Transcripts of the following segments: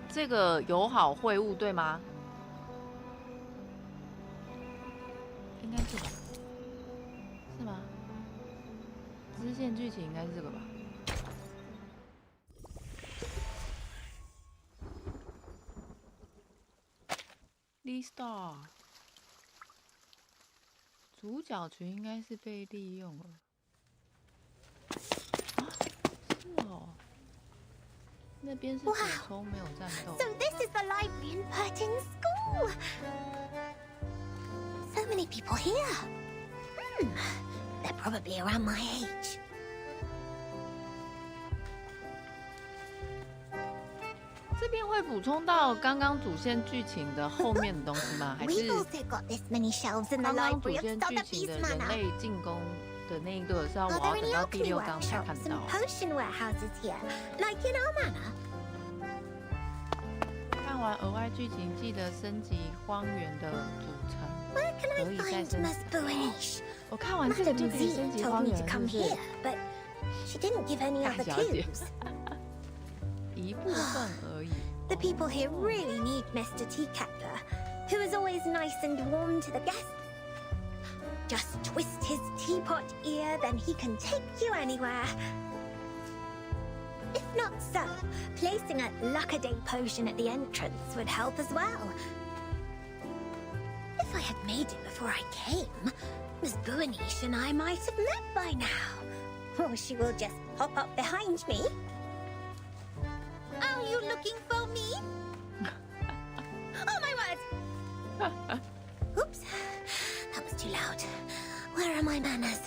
这个友好会晤对吗？应该是吧？是吗？支线剧情应该是这个吧？Star 主角群应该是被利用了啊？是哦，那边是补充没有战斗。So this is the library in Pertin's school. So many people here. They're probably around my age. 这边会补充到刚刚主线剧情的后面的东西吗？还是刚刚主线剧情的人类进攻的那一个是要我要等到第6章才看到？看完额外剧情记得升级荒原的组成，可以再升级。我看完这个就可以升级荒原了，是不是？大小姐，一部分而已。The people here really need Mr. Teaketler, who is always nice and warm to the guests. Just twist his teapot ear, then he can take you anywhere. If not so, placing a luck-a-day potion at the entrance would help as well. If I had made it before I came, Miss Buanish and I might have met by now. Or she will just hop up behind me. Are you looking for me? Oh my word! Oops, that was too loud. Where are my manners?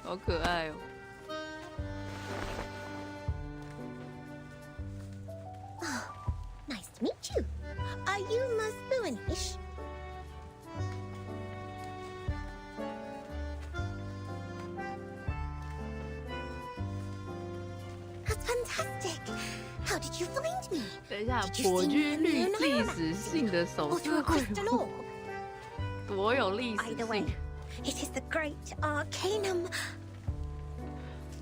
好可爱哦。Oh, nice to meet you. Are you Miss Buanish? That's fantastic. How did you find me? 等一下，颇具历史性的手势会多有历史性。It is the great Arcanum.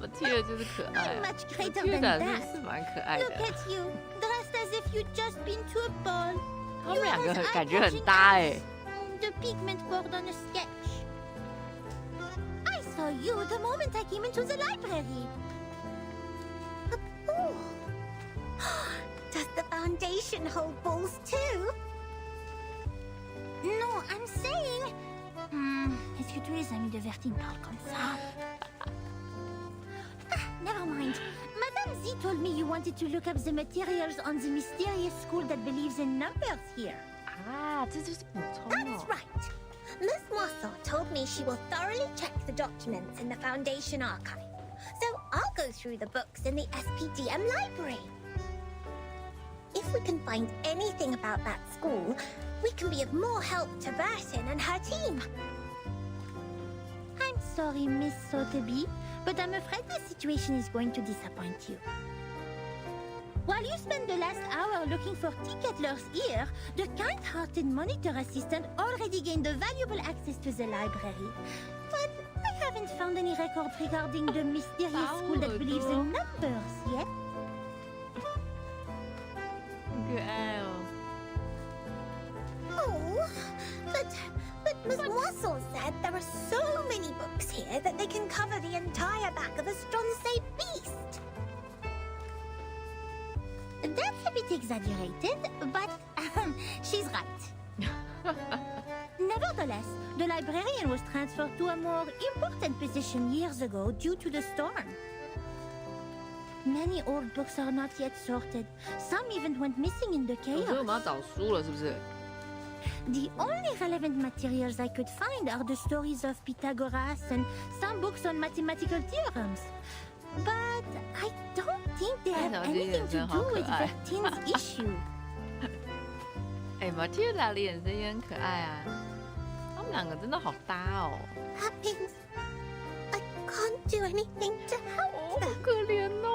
我记得就是可爱，我记得是蛮可爱的。Look at you, dressed as if you'd just been to a ball. 他们两个感觉很搭哎。The pigment board on a sketch. I saw you the moment I came into the library. A ball. Does the foundation hold balls too? Non, I'm saying. Est-ce que tous les amis de Vertine parlent comme ça? Never mind. Madame Z told me you wanted to look up the materials on the mysterious school that believes in numbers here. 啊，这就是补充哦。That's right. Miss Mossel told me she will thoroughly check the documents in the Foundation archive. So I'll go through the books in the SPDM library. If we can find anything about that school, we can be of more help to Vertin and her team. I'm sorry, Miss Sotheby, but I'm afraid the situation is going to disappoint you. While you spend the last hour looking for Teaketler's ear, the kind-hearted monitor assistant already gained a valuable access to the library. But I haven't found any records regarding the mysterious school that believes in numbers yet. 可爱哦。Oh, but Miss Mossel said there are so many books here that they can cover the entire back of a Stronsay beast. That's a bit exaggerated, but she's right. Nevertheless, the librarian was transferred to a more important position years ago due to the storm. Many old books are not yet sorted. Some even went missing in the chaos. 所以我们要找书了，是不是？ The only relevant materials I could find are the stories of Pythagoras and some books on mathematical theorems. But I don't think they have anything to do with Vertin's issue. 哎，马蒂尔达的眼神也很可爱啊，他们两个真的好搭哦。That means I can't do anything to help them. 好可怜哦。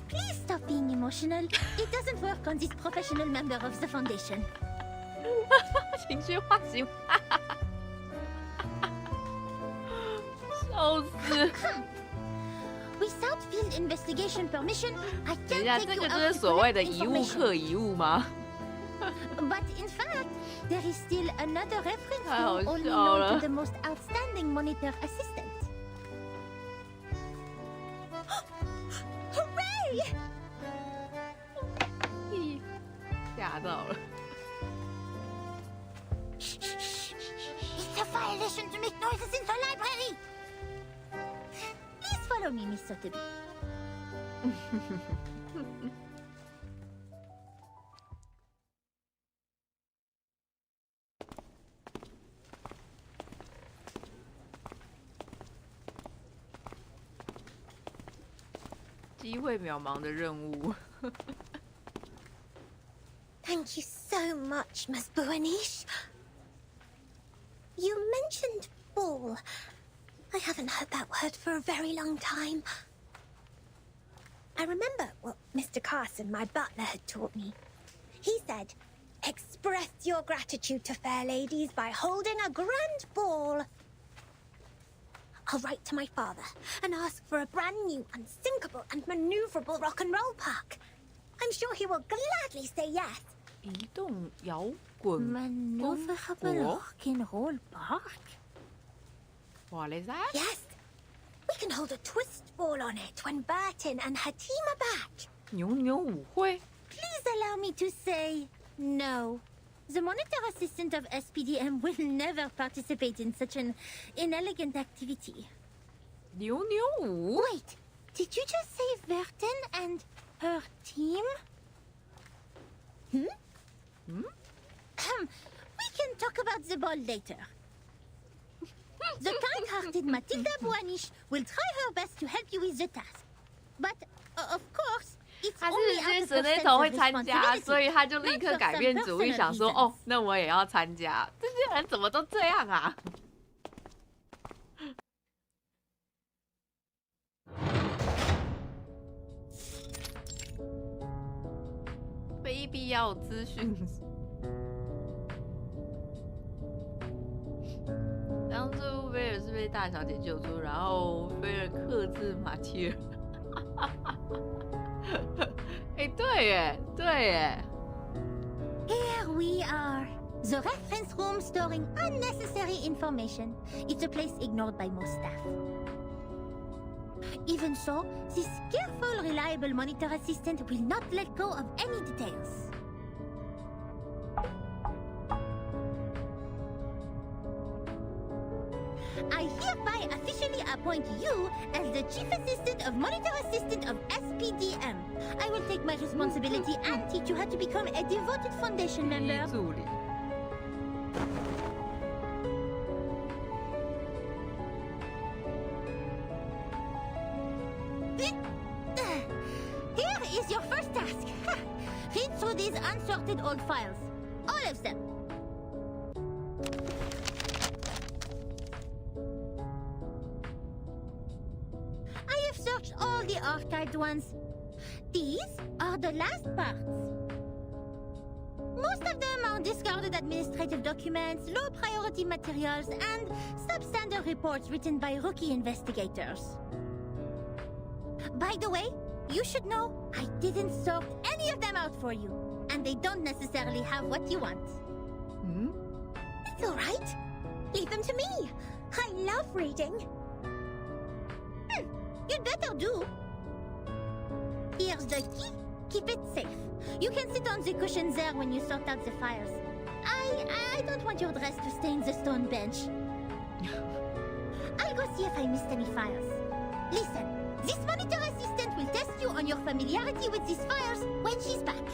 Please stop being emotional. It doesn't work on this professional member of the foundation. 情绪化行为，笑死。Without field investigation permission, I 等一 can't 下， take 这 you 个就 out 是 to 所谓 collect 的遗物 information. 克遗物吗？ But in fact, there is still another reference 太好 room only 笑 known 了 to the most outstanding monitor assistant. Hooray! 吓到了。 It's a violation to make noises in the library! Please follow me, Miss Sotheby. 机会渺茫的任务。Thank you so much, Miss Buanish. You mentioned ball. I haven't heard that word for a very long time. I remember what Mr. Carson, my butler, had taught me. He said, express your gratitude to fair ladies by holding a grand ball. I'll write to my father and ask for a brand new, unsinkable and maneuverable rock and roll park. I'm sure he will gladly say yes. 移动摇滚 Maneuverable rock and roll park? What is that? Yes. We can hold a twist ball on it when Burton and her team are back. 扭扭舞会 Please allow me to say no. The monitor assistant of SPDM will never participate in such an inelegant activity. 扭扭舞 Wait, did you just say Burton and her team? Hmm? We can talk about the ball later. The kind-hearted Matilda Buanish will try her best to help you with the task. But, of course, it's 他 only 是 out 因为 of 神 her 那 sense 头 of 会参加，所以 responsibility. 他就立刻改变主意，想说哦，那我也要参加。这些人怎么都这样啊？非必要资讯。当初菲尔是被大小姐救出，然后菲尔克制马蒂尔。哎，对耶，对耶。 Here we are. The reference room storing unnecessary information. It's a place ignored by most staff. Even so, this careful, reliable monitor assistant will not let go of any details. I hereby officially appoint you as the Chief Assistant of Monitor Assistant of SPDM. I will take my responsibility and teach you how to become a devoted Foundation member. 助理。 Here is your first task. Read through these unsorted old files. All of them. I have searched all the archived ones. These are the last parts. Most of them are discarded administrative documents, low-priority materials, and substandard reports written by rookie investigators. By the way, you should know I didn't sort any of them out for you, and they don't necessarily have what you want. Hmm? It's all right. Leave them to me. I love reading. You'd better do. Here's the key. Keep it safe. You can sit on the cushion there when you sort out the files. I don't want your dress to stain the stone bench. I'll go see if I missed any files. Listen, this monitor assistant will test you on your familiarity with these files when she's back.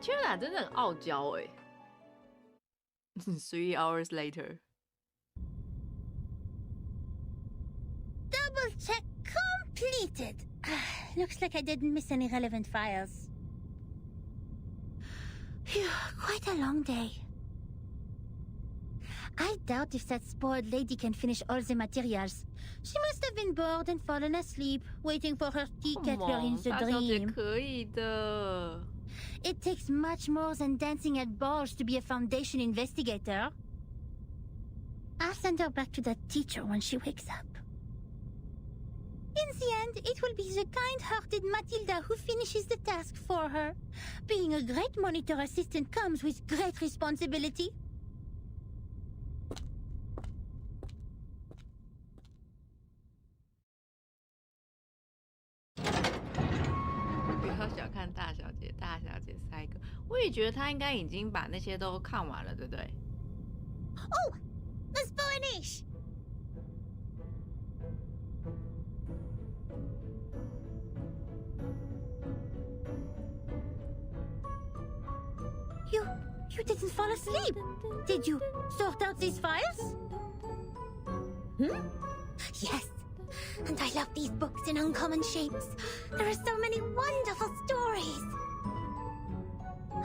确实真的很傲娇哎。3 hours later. Double check completed. Looks like I didn't miss any relevant files. Phew, quite a long day. I doubt if that spoiled lady can finish all the materials. She must have been bored and fallen asleep, waiting for her tea kettler in the 大小姐 dream. 可以的。 It takes much more than dancing at balls to be a Foundation investigator. I'll send her back to that teacher when she wakes up. In the end, it will be the kind-hearted Matilda who finishes the task for her. Being a great monitor assistant comes with great responsibility. 不要小看大小姐，大小姐塞个，我也觉得她应该已经把那些都看完了，对不对？ Oh, Miss Boenish! You didn't fall asleep. Did you sort out these files? Yes, and I love these books in uncommon shapes. There are so many wonderful stories.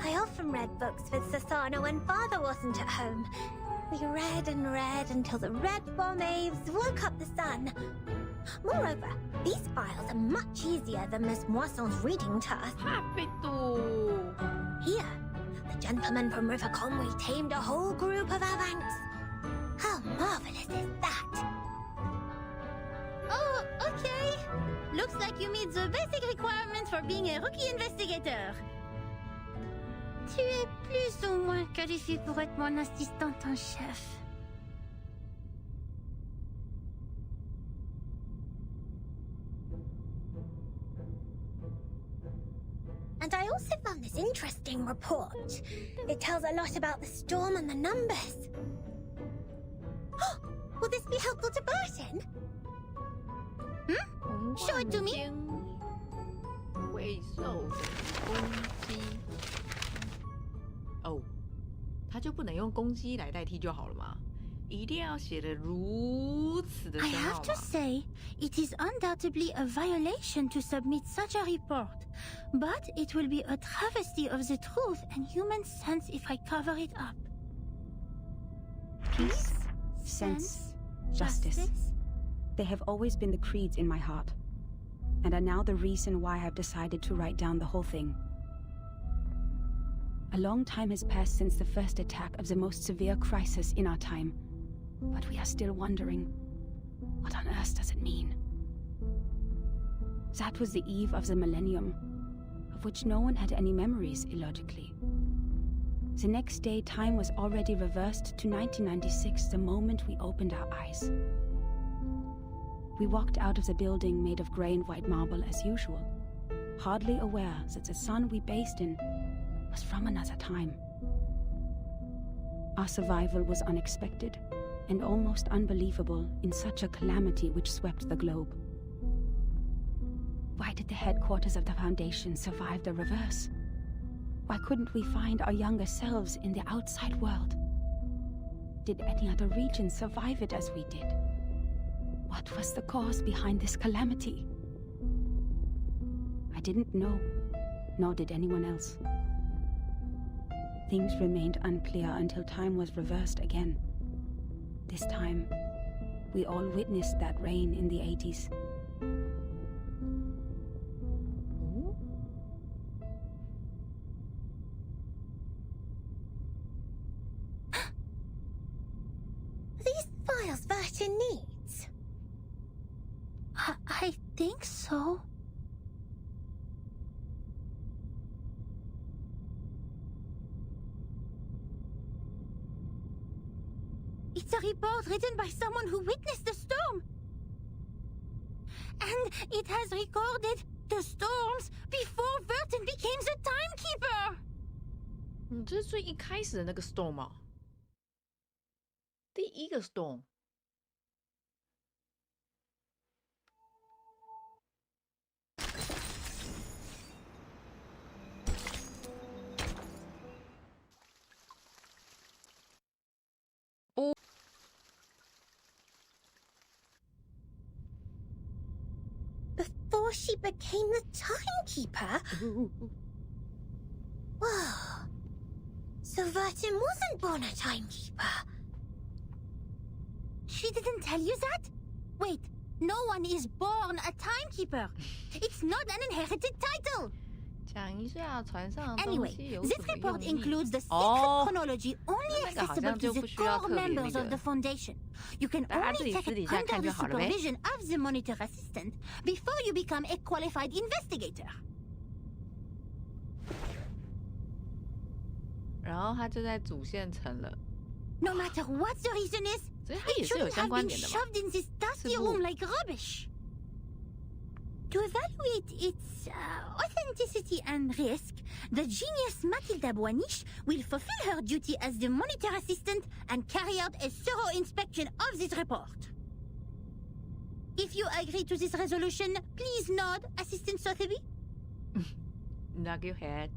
I often read books with Sasana when Father wasn't at home. We read and read until the red bomb waves woke up the sun. Moreover, these files are much easier than Miss Moisson's reading task. Here, the gentleman from River Conway tamed a whole group of Avants. How marvelous is that? Oh, okay. Looks like you meet the basic requirements for being a rookie investigator. Tu es plus ou moins qualifié pour être mon assistante en chef. And I also found this interesting report. It tells a lot about the storm and the numbers. Will this be helpful to Burton? Show it to me. 会受的攻击。哦，他就不能用攻击来代替就好了吗？一定要写得如此的 I 深 have 奥 to 吗？ say, it is undoubtedly a violation to submit such a report. But it will be a travesty of the truth and human sense if I cover it up. Peace, sense, justice. They have always been the creeds in my heart, and are now the reason why I've decided to write down the whole thing. A long time has passed since the first attack of the most severe crisis in our time, but we are still wondering, what on earth does it mean? That was the eve of the millennium, of which no one had any memories, illogically. The next day, time was already reversed to 1996 the moment we opened our eyes. We walked out of the building made of grey and white marble as usual, hardly aware that the sun we bathed in was from another time. Our survival was unexpected and almost unbelievable in such a calamity which swept the globe. Why did the headquarters of the Foundation survive the reverse? Why couldn't we find our younger selves in the outside world? Did any other region survive it as we did? What was the cause behind this calamity? I didn't know, nor did anyone else. Things remained unclear until time was reversed again. This time, we all witnessed that rain in the 80s. These files Burton needs? I think so. It's a report written by someone who witnessed the storm. And it has recorded the storms before Burton became the timekeeper. 这是最一开始的那个 storm 吗？第一个 storm。Before she became the timekeeper? Whoa. So Burton wasn't born a timekeeper. She didn't tell you that? Wait, no one is born a timekeeper. It's not an inherited title. 讲一下船上的东 Anyway, 西有 this 什么 report 用意 includes the secret 哦 chronology only 那个好像 accessible 就 to 不 the 需要 core 特别那 members 个 of the Foundation. You can 大家自 only 己 take 私 it 底下 under 看 the 就好了呗。 supervision of the monitor assistant before you become a qualified investigator. 然后他就在主线层了， No matter what the reason is, 所以他也 it 是有 shouldn't 相 have 关 been 点的嘛。 shoved in this dusty 是不 room like rubbish. To evaluate its authenticity and risk, the genius Matilda Boaniche will fulfill her duty as the monitor assistant and carry out a thorough inspection of this report. If you agree to this resolution, please nod, Assistant Sotheby. Nod your head.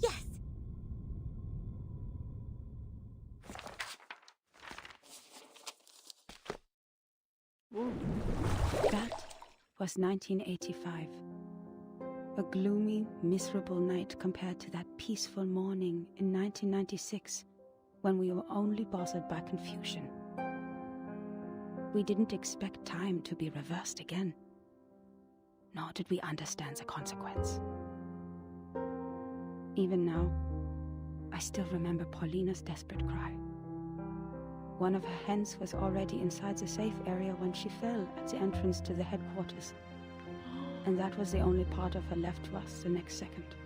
Yes. That was 1985. A gloomy, miserable night compared to that peaceful morning in 1996, when we were only bothered by confusion. We didn't expect time to be reversed again, nor did we understand the consequence. Even now, I still remember Paulina's desperate cry. One of her hens was already inside the safe area when she fell at the entrance to the headquarters. And that was the only part of her left to us the next second.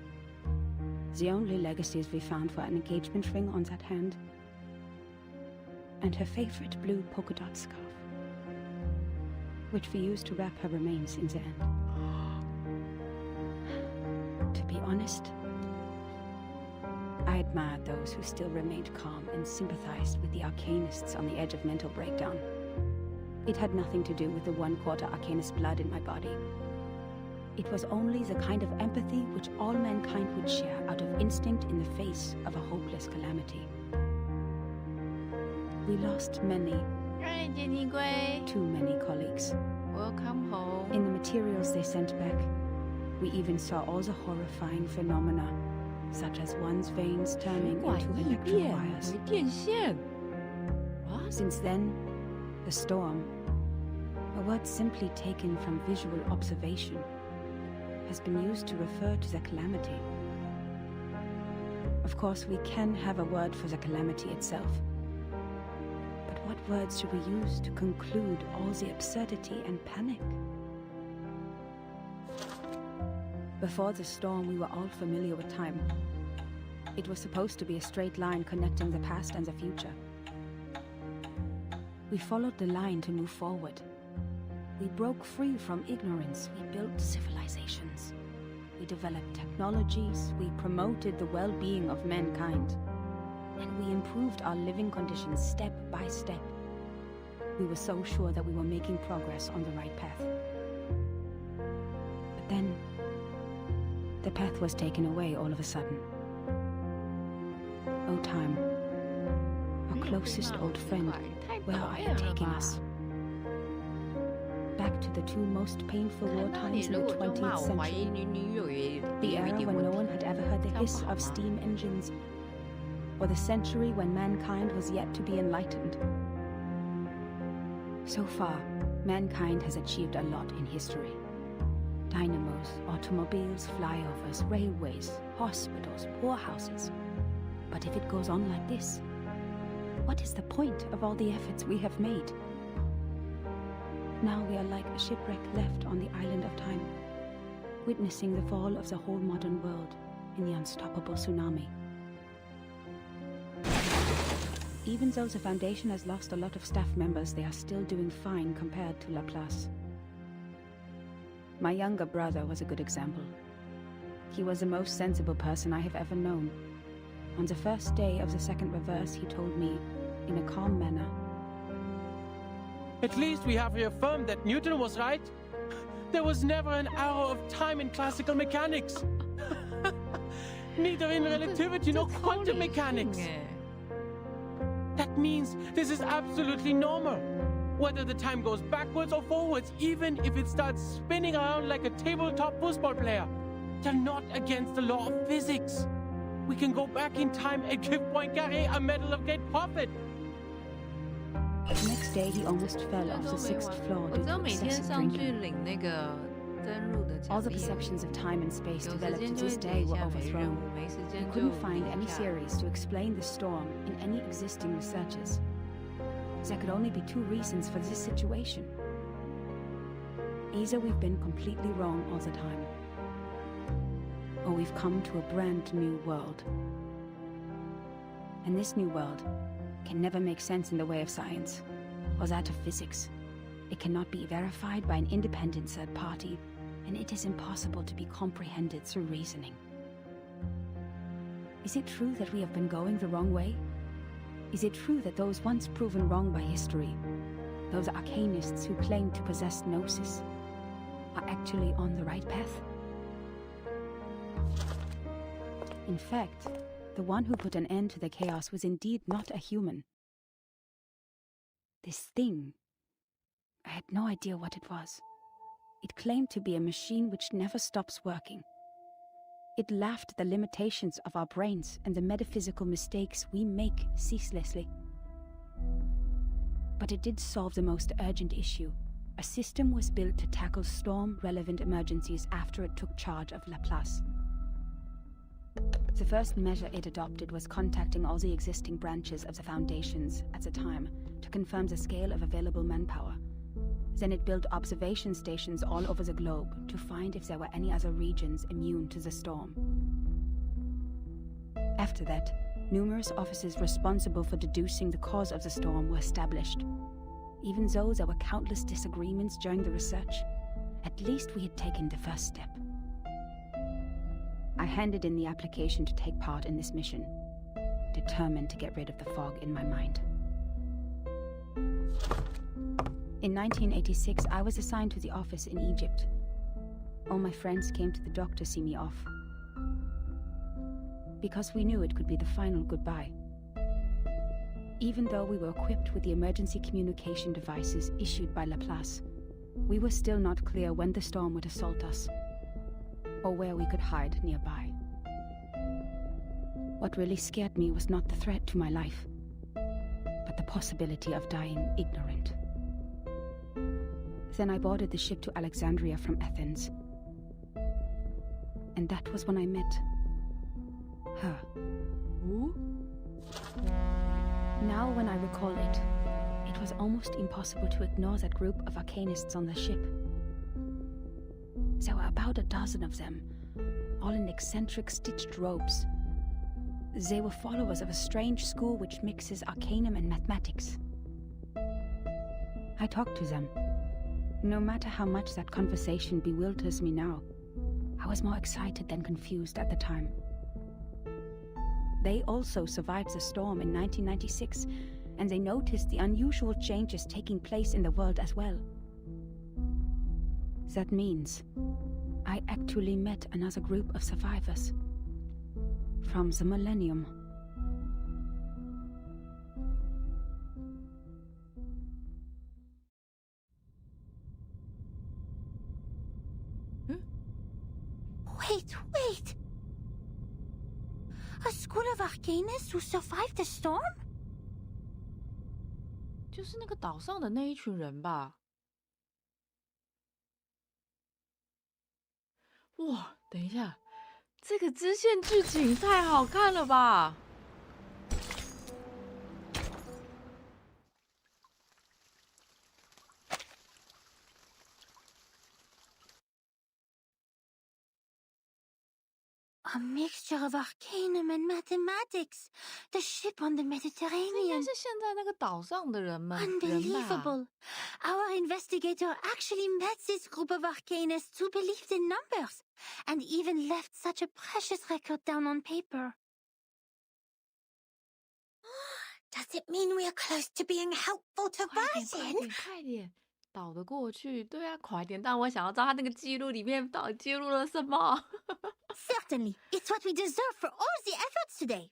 The only legacies we found were an engagement ring on that hand and her favorite blue polka dot scarf, which we used to wrap her remains in the end. To be honest, I admired those who still remained calm and sympathized with the arcanists on the edge of mental breakdown. It had nothing to do with the 1/4 arcanist blood in my body. It was only the kind of empathy which all mankind would share out of instinct in the face of a hopeless calamity. We lost many, 让人见你归 too many colleagues. Welcome home. In the materials they sent back, we even saw all the horrifying phenomena, such as one's veins turning 管 into 异 electric 变 wires. 为电线 What? Since then, the storm, a word simply taken from visual observation, has been used to refer to the calamity. Of course, we can have a word for the calamity itself. But what words should we use to conclude all the absurdity and panic? Before the storm, we were all familiar with time. It was supposed to be a straight line connecting the past and the future. We followed the line to move forward. We broke free from ignorance. We built civilizations. We developed technologies. We promoted the well-being of mankind. And we improved our living conditions step by step. We were so sure that we were making progress on the right path. But then, the path was taken away all of a sudden. Oh, time, our closest old friend, where are you taking us? Back to the two most painful war 看到你 times in 如 the 果就骂 20th 我怀疑 century. 你女友也 The 有一 era 点 when 问 no 题 one had ever heard the 这样不 hiss 好 of 吗 steam engines, or the century when mankind was yet to be enlightened. So far, mankind has achieved a lot in history. Dynamos, automobiles, flyovers, railways, hospitals, poorhouses. But if it goes on like this, what is the point of all the efforts we have made? Now we are like a shipwreck left on the island of time, witnessing the fall of the whole modern world in the unstoppable tsunami. Even though the Foundation has lost a lot of staff members, they are still doing fine compared to Laplace. My younger brother was a good example. He was the most sensible person I have ever known. On the first day of the second reverse, he told me, in a calm manner, At least we have reaffirmed that Newton was right. There was never an arrow of time in classical mechanics. Neither in relativity nor quantum mechanics. That means this is absolutely normal. Whether the time goes backwards or forwards, even if it starts spinning around like a tabletop football player. They're not against the law of physics. We can go back in time and give Poincaré a medal of great profit. next next day, he almost fell off the 6th floor 我 due 只有 to 每天 excessive 上去 drinking. 领那个登入的 All 奖 the 励而已。 perceptions of time and space 有时 developed 间 to 就会 this 点 day 一 were 下没任 overthrown. 务，没时 We 间就 couldn't find 领 any 一下。 theories to explain the storm in any existing researches. There could only be two reasons for this situation. Either we've been completely wrong all the time, or we've come to a brand new world. And this new world can never make sense in the way of science, or that of physics. It cannot be verified by an independent third party, and it is impossible to be comprehended through reasoning. Is it true that we have been going the wrong way? Is it true that those once proven wrong by history, those arcanists who claim to possess gnosis, are actually on the right path? In fact, the one who put an end to the chaos was indeed not a human. This thing, I had no idea what it was. It claimed to be a machine which never stops working. It laughed at the limitations of our brains and the metaphysical mistakes we make ceaselessly. But it did solve the most urgent issue. A system was built to tackle storm-relevant emergencies after it took charge of Laplace. The first measure it adopted was contacting all the existing branches of the Foundations at the time to confirm the scale of available manpower. Then it built observation stations all over the globe to find if there were any other regions immune to the storm. After that, numerous offices responsible for deducing the cause of the storm were established. Even though there were countless disagreements during the research, at least we had taken the first step. I handed in the application to take part in this mission, determined to get rid of the fog in my mind. In 1986, I was assigned to the office in Egypt. All my friends came to the dock to see me off, because we knew it could be the final goodbye. Even though we were equipped with the emergency communication devices issued by Laplace, we were still not clear when the storm would assault us, or where we could hide nearby. What really scared me was not the threat to my life, but the possibility of dying ignorant. Then I boarded the ship to Alexandria from Athens. And that was when I met her. Who? Now when I recall it, it was almost impossible to ignore that group of arcanists on the ship. There were about a dozen of them, all in eccentric stitched robes. They were followers of a strange school which mixes arcanum and mathematics. I talked to them. No matter how much that conversation bewilders me now, I was more excited than confused at the time. They also survived the storm in 1996, and they noticed the unusual changes taking place in the world as well. That means I actually met another group of survivors from the millennium. Wait! A school of arcanists who survived the storm? 就是那个岛上的那一群人吧？哇，等一下，这个支线剧情太好看了吧！A mixture of arcanum and mathematics. The ship on the 这应该 Mediterranean. 是现在那个岛上的人吧？ Unbelievable. Our investigator actually met this group of arcanists who believed in numbers, and even left such a precious record down on paper. Does it mean we are close to being helpful to 快点，快 Virgin? 点，快点，倒得过去。对啊，快点！但我想要知道他那个记录里面到底记录了什么。Certainly, it's what we deserve for all the efforts today.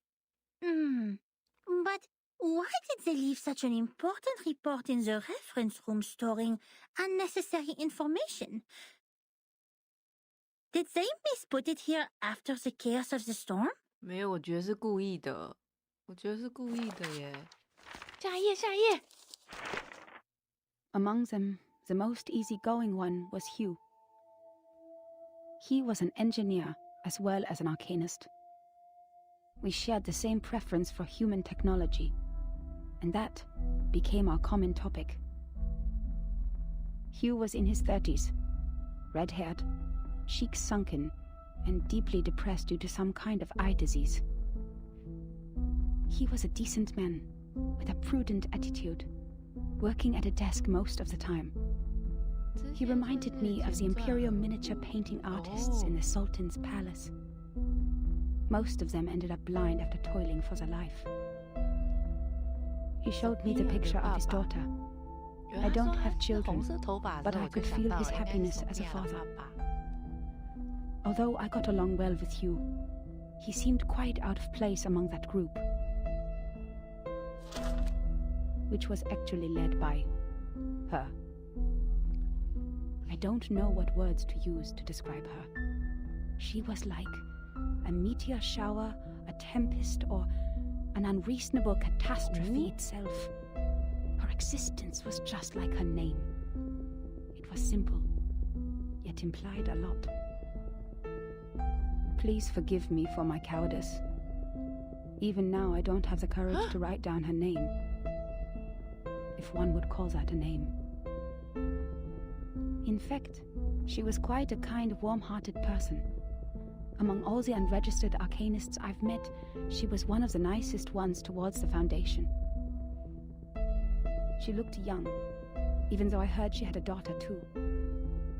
But why did they leave such an important report in the reference room storing unnecessary information? Did they misput it here after the chaos of the storm? 没有，我觉得是故意的。我觉得是故意的耶。下一页，下一页。Among them, the most easygoing one was Hugh. He was an engineer as well as an arcanist. We shared the same preference for human technology, and that became our common topic. Hugh was in his 30s, red-haired, cheeks sunken, and deeply depressed due to some kind of eye disease. He was a decent man, with a prudent attitude, working at a desk most of the time. He reminded me of the imperial miniature painting artists in the Sultan's palace. Most of them ended up blind after toiling for their life. He showed me the picture of his daughter. I don't have children, but I could feel his happiness as a father. Although I got along well with Hugh, he seemed quite out of place among that group, which was actually led by her. I don't know what words to use to describe her. She was like a meteor shower, a tempest, or an unreasonable catastrophe itself. Her existence was just like her name. It was simple, yet implied a lot. Please forgive me for my cowardice. Even now, I don't have the courage to write down her name, if one would call that a name. In fact, she was quite a kind of warm-hearted person. Among all the unregistered arcanists I've met, she was one of the nicest ones towards the Foundation. She looked young, even though I heard she had a daughter too.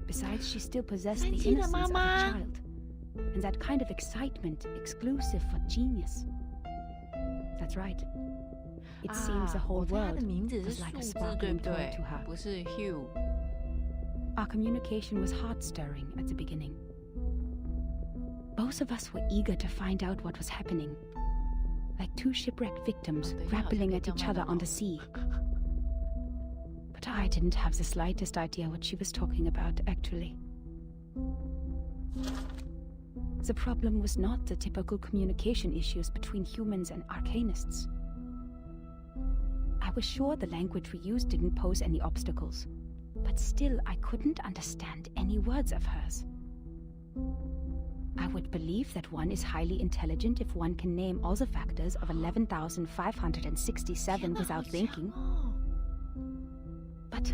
Besides, she still possessed the innocence of a child, and that kind of excitement exclusive for genius. That's right. It seems the whole world was like a sparkling toy to her. 不是 Hugh. Our communication was heart-stirring at the beginning. Both of us were eager to find out what was happening, like two shipwrecked victims grappling at each other on the sea. But I didn't have the slightest idea what she was talking about, actually. The problem was not the typical communication issues between humans and arcanists. I was sure the language we used didn't pose any obstacles, but still I couldn't understand any words of hers. I would believe that one is highly intelligent if one can name all the factors of 11,567 without thinking. But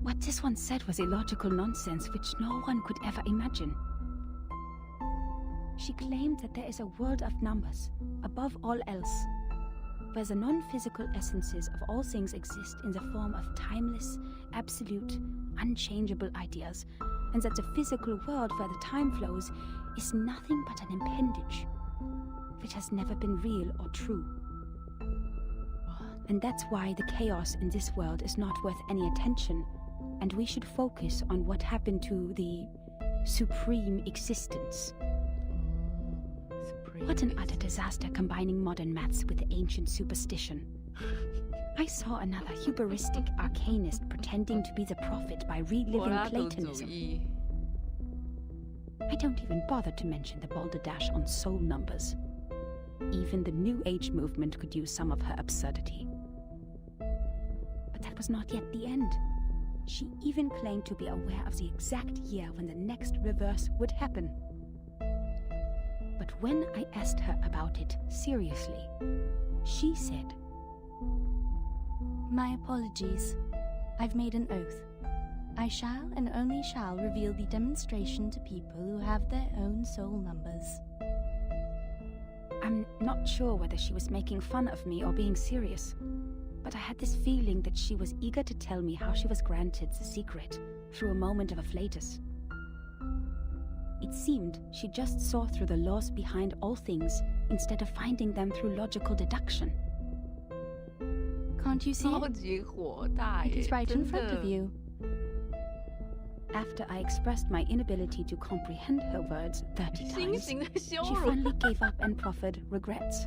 what this one said was illogical nonsense which no one could ever imagine. She claimed that there is a world of numbers, above all else, where the non-physical essences of all things exist in the form of timeless, absolute, unchangeable ideas, and that the physical world where the time flows is nothing but an appendage, which has never been real or true. And that's why the chaos in this world is not worth any attention, and we should focus on what happened to the supreme existence. What an utter disaster combining modern maths with ancient superstition. I saw another hubristic arcanist pretending to be the prophet by reliving Platonism. I don't even bother to mention the balderdash on soul numbers. Even the New Age movement could use some of her absurdity. But that was not yet the end. She even claimed to be aware of the exact year when the next reverse would happen. But when I asked her about it seriously, she said, "My apologies. I've made an oath. I shall and only shall reveal the demonstration to people who have their own soul numbers." I'm not sure whether she was making fun of me or being serious, but I had this feeling that she was eager to tell me how she was granted the secret through a moment of afflatus. It seemed she just saw through the laws behind all things instead of finding them through logical deduction. Can't you see it? 超级火大耶， It is right in 真 front 的 of you. After I expressed my inability to comprehend her words 30 新 times, 型的羞 she 辱。 finally gave up and proffered regrets.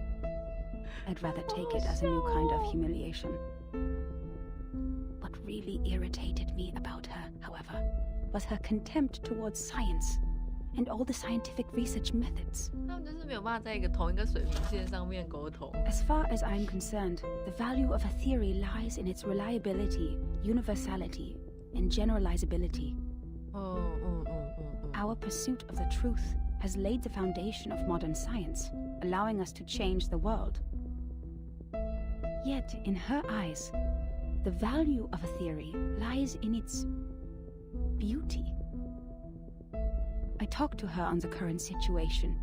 I'd rather take it as a new kind of humiliation. What really irritated me about her, however, was her contempt towards science and all the scientific research methods. 他们就是没有办法在一个同一个水平线上面沟通。As far as I'm concerned, the value of a theory lies in its reliability, universality, and generalizability. Our pursuit of the truth has laid the foundation of modern science, allowing us to change the world. Yet, in her eyes, the value of a theory lies in its beauty. I talked to her on the current situation,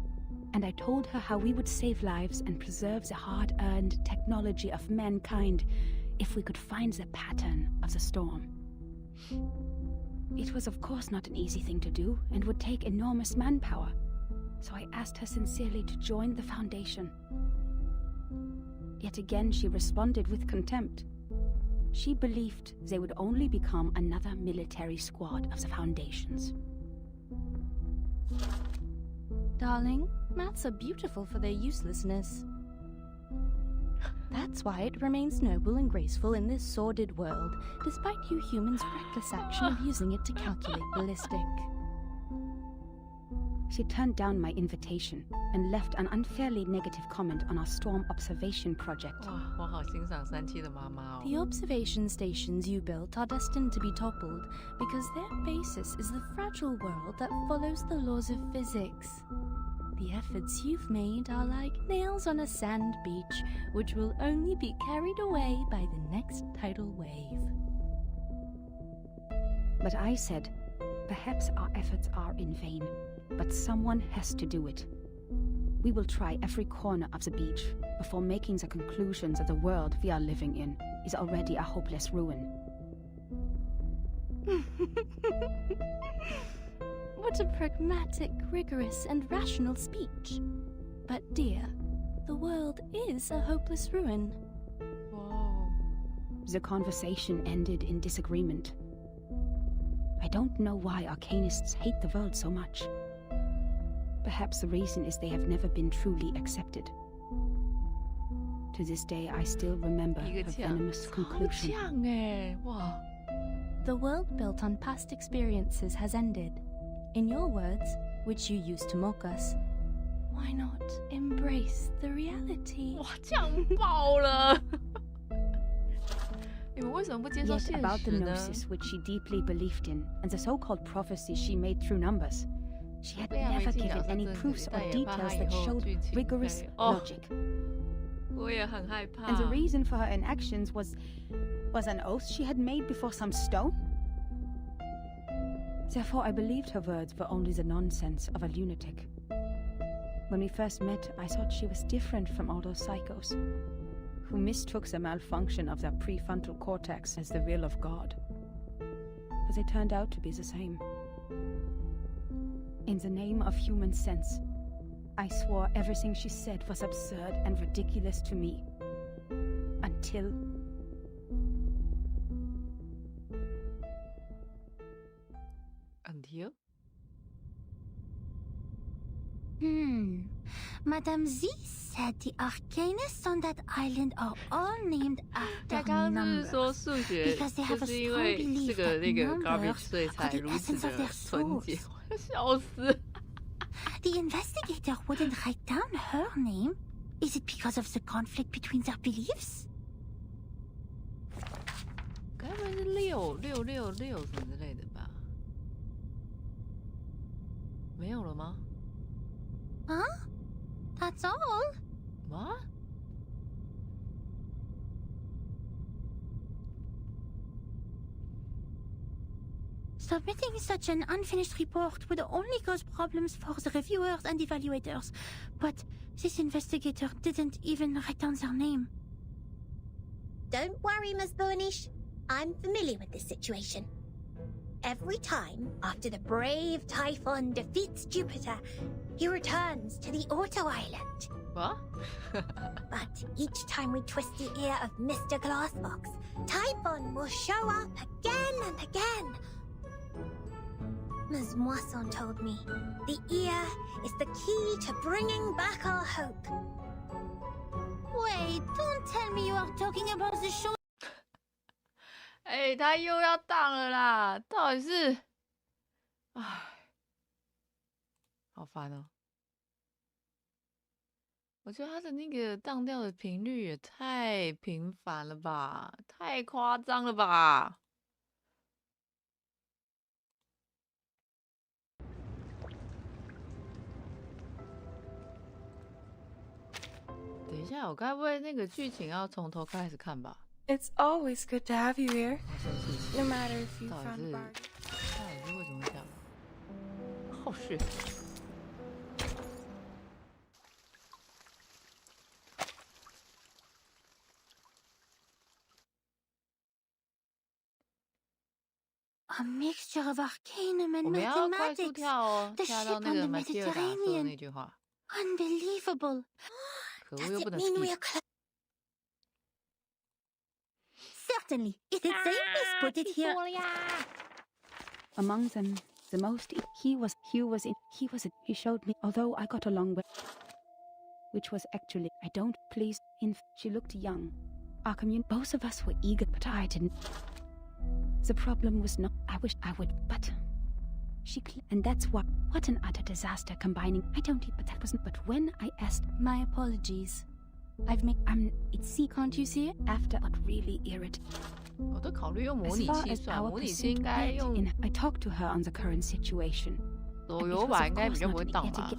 and I told her how we would save lives and preserve the hard-earned technology of mankind if we could find the pattern of the storm. It was of course not an easy thing to do, and would take enormous manpower, so I asked her sincerely to join the Foundation. Yet again she responded with contempt. She believed they would only become another military squad of the Foundation's. Darling, maths are beautiful for their uselessness. That's why it remains noble and graceful in this sordid world, despite you humans' reckless action of using it to calculate ballistic. She turned down my invitation and left an unfairly negative comment on our storm observation project. 我好欣赏37的妈妈哦。 The observation stations you built are destined to be toppled because their basis is the fragile world that follows the laws of physics. The efforts you've made are like nails on a sand beach, which will only be carried away by the next tidal wave. But I said, perhaps our efforts are in vain, but someone has to do it. We will try every corner of the beach before making the conclusion that the world we are living in is already a hopeless ruin. What a pragmatic, rigorous, and rational speech. But dear, the world is a hopeless ruin. Whoa. The conversation ended in disagreement. I don't know why arcanists hate the world so much. Perhaps the reason is they have never been truly accepted. To this day, I still remember her venomous conclusion. 超强耶，哇。 The world built on past experiences has ended. In your words, which you used to mock us, why not embrace the reality? 哇，呛爆了！你们为什么不接受 Yet 现 about the 实呢？ gnosis which she deeply believed in, and the so-called prophecies she made through numbers, she had 非常 never 没信角 given 色 any 证 proofs 据， or 但也怕他 details 以 that 后 showed 剧情 rigorous 会哦， logic. 我也很害怕。 And the reason for her inactions was an oath she had made before some stone? Therefore, I believed her words were only the nonsense of a lunatic. When we first met, I thought she was different from all those psychos, who mistook the malfunction of their prefrontal cortex as the will of God. But they turned out to be the same. In the name of human sense, I swore everything she said was absurd and ridiculous to me. Until... Until? Madame Z said the arcanists on that island are all named 他 after 刚刚是不 numbers. 是说数学 Because they 就 have a 是因 strong 为 belief 这个 that 那个 numbers garbage 所以 are 才 the 如此 essence of 的 their 纯洁？ souls. 我要笑死！ The investigator wouldn't write down her name. Is it because of the conflict between their beliefs? 该不会是666什么之类的吧？没有了吗？ Huh? That's all? What? Submitting such an unfinished report would only cause problems for the reviewers and evaluators. But this investigator didn't even write down their name. Don't worry, Ms. Burnish. I'm familiar with this situation. Every time after the brave Typhon defeats Jupiter, he returns to the Auto Island. What? But each time we twist the ear of Mr. Glassbox, Typhon will show up again and again. Ms. Moisson told me the ear is the key to bringing back our hope. Wait, don't tell me you are talking about the show. 哎，他又要当了啦！到底是，唉，好烦哦！我觉得他的那个当掉的频率也太频繁了吧，太夸张了吧！等一下，我该不会那个剧情要从头开始看吧？ It's always good to have you here, 好生气， no matter if you 到 found 底 a 是 bargain. 为什么会这样？好是。A mixture of arcanum 我 and 们要快速 mathematics. 跳哦， The 跳 ship 到那 on 个 the 马蒂尔达说的 Mediterranean. 那句话。 Unbelievable. 可恶， Does 又 it 不能 mean we skip are close? Certainly. Is it safe? Please put it here. Among them, the most he showed me, although I got along with, which was actually, I don't please, she looked young. Our both of us were eager, but I didn't. The problem was not, I wish I would, but and that's what an utter disaster combining, but that wasn't, but when I asked, My apologies. can't you see it? After what really irritated. 我都考虑用模 As 拟 far 器 as 算， our 模拟器应 pursuit 该 went 用 I talked to her on the current situation. 手游版，应该比较不会荡吧？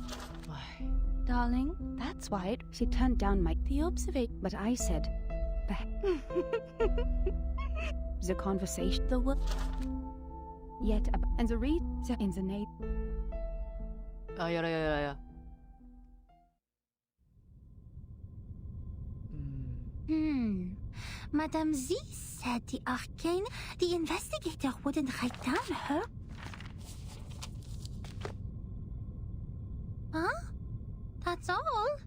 唉， Darling, That's why she turned down the observation. But I said, the conversation, the word, yet, and the read, in the name. 啊，有了。Madame Z said the investigator wouldn't write down her. Huh? That's all?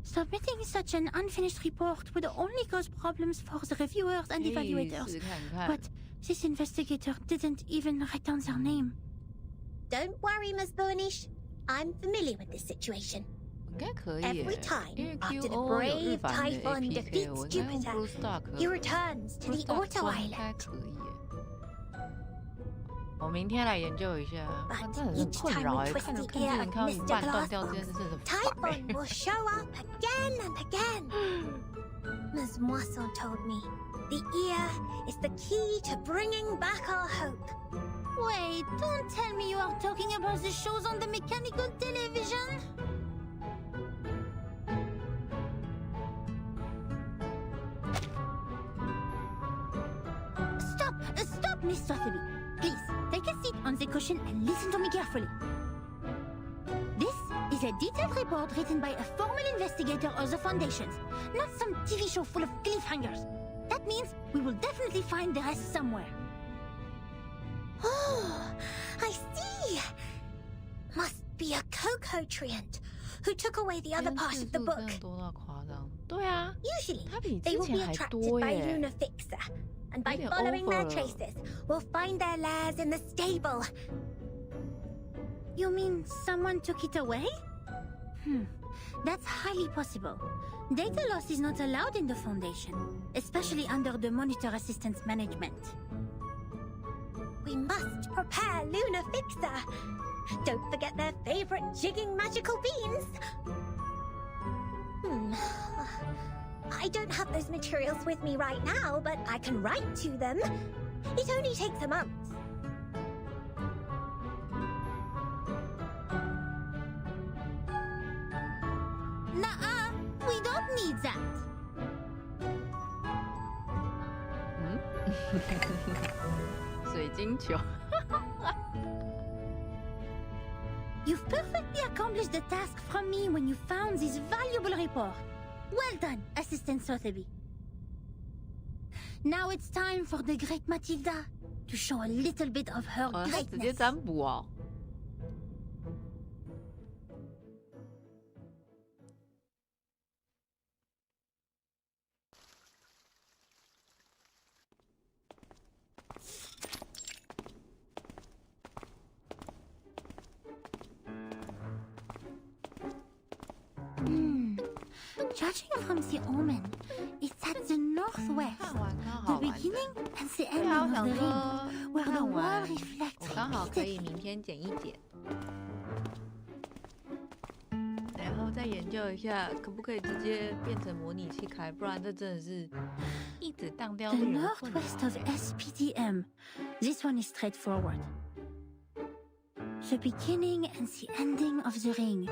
Submitting such an unfinished report would only cause problems for the reviewers and 可以 evaluators. 试看看。 But this investigator didn't even write down their name. Don't worry, Ms. Burnish. I'm familiar with this situation. 应该可以 Every 耶， time 因为 after the QO 有日 brave 版的 Typhon APK， defeats 我应该用 Jupiter, Blue Star 可 he returns to Blue the Star Auto 应该 Island. 可以耶。我明天来研究一下，哇，真的很 Each 困 time 扰 we 哎， twist 看着 the 看剧 ear 情 of 看到一 Mr. 半断 Glass, 掉，这件事真的很烦哎。 Typhon will show up again and again. Ms. Moisson told me the ear is the key to bringing back our hope. Wait, don't tell me you are talking about the shows on the mechanical television? Stop, Miss Sotheby. Please, take a seat on the cushion and listen to me carefully. This is a detailed report written by a formal investigator of the Foundations, not some TV show full of cliffhangers. That means we will definitely find the rest somewhere. Oh, I see. Must be a cocoa treant who took away the other part of the 真 book. 的多到夸张。对啊， Usually, 它比 they 之 will 前 be 还 attracted 多 by 耶。 Luna Fixer, and by 有点 following their over 了。 traces, will find their lairs in the stable. You mean someone took it away? That's highly possible. Data loss is not allowed in the Foundation, especially under the Monitor Assistance Management. We must prepare Luna Fixer. Don't forget their favorite jigging magical beans. I don't have those materials with me right now, but I can write to them. It only takes a month. Nuh-uh, we don't need that. 水晶球。 You've perfectly accomplished the task from me when you found this valuable report. Well done, Assistant Sotheby. Now it's time for the great Matilda to show a little bit of her 哦，它直接 greatness. 占卜哦。Judging from the omen, it's at the northwest, 看完刚 the 好完整。 beginning and the 对啊，我 ending 想 of the 说 ring, where the 看 wall 完， reflects 我刚好可以 repeatedly. 明天剪一剪，然后再研究一下可不可以直接变成模拟器开，不然这真的是一直当掉 The 令人困扰 northwest of SPDM. This one is straightforward. The beginning and the ending of the ring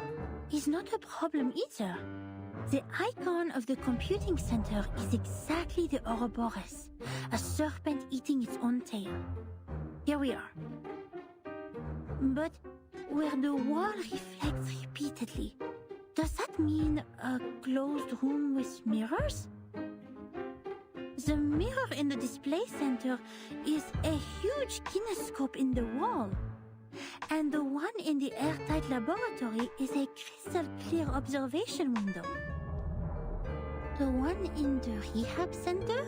is not a problem either. The icon of the computing center is exactly the Ouroboros, a serpent eating its own tail. Here we are. But where the wall reflects repeatedly, does that mean a closed room with mirrors? The mirror in the display center is a huge kinescope in the wall. And the one in the airtight laboratory is a crystal clear observation window. The one in the rehab center?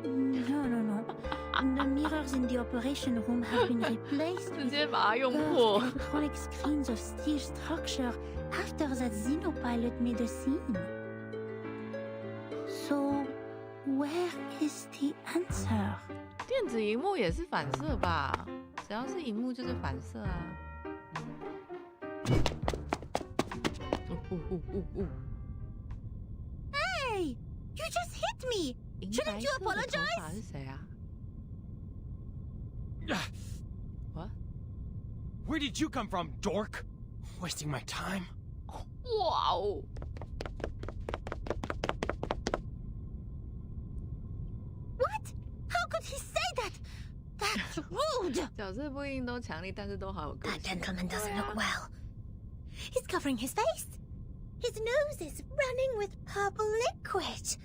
No. The mirrors in the operation room have been replaced 直 with 接把它用 curved 破。 electronic screens of steel structure after that Xenopilot made a scene. So, where is the answer? 电子荧幕也是反射吧？只要是荧幕就是反射啊。Hey! You just hit me! 银 Shouldn't 白 you 色的头 apologize? 发是谁啊 ？What？ Where did you come from, dork? Wasting my time? 哇哦！ What? How could he say that? That's rude! 角色不一定都强力，但是都好有个 That 性。 gentleman doesn't look well. He's covering his face. His nose is running with purple liquid.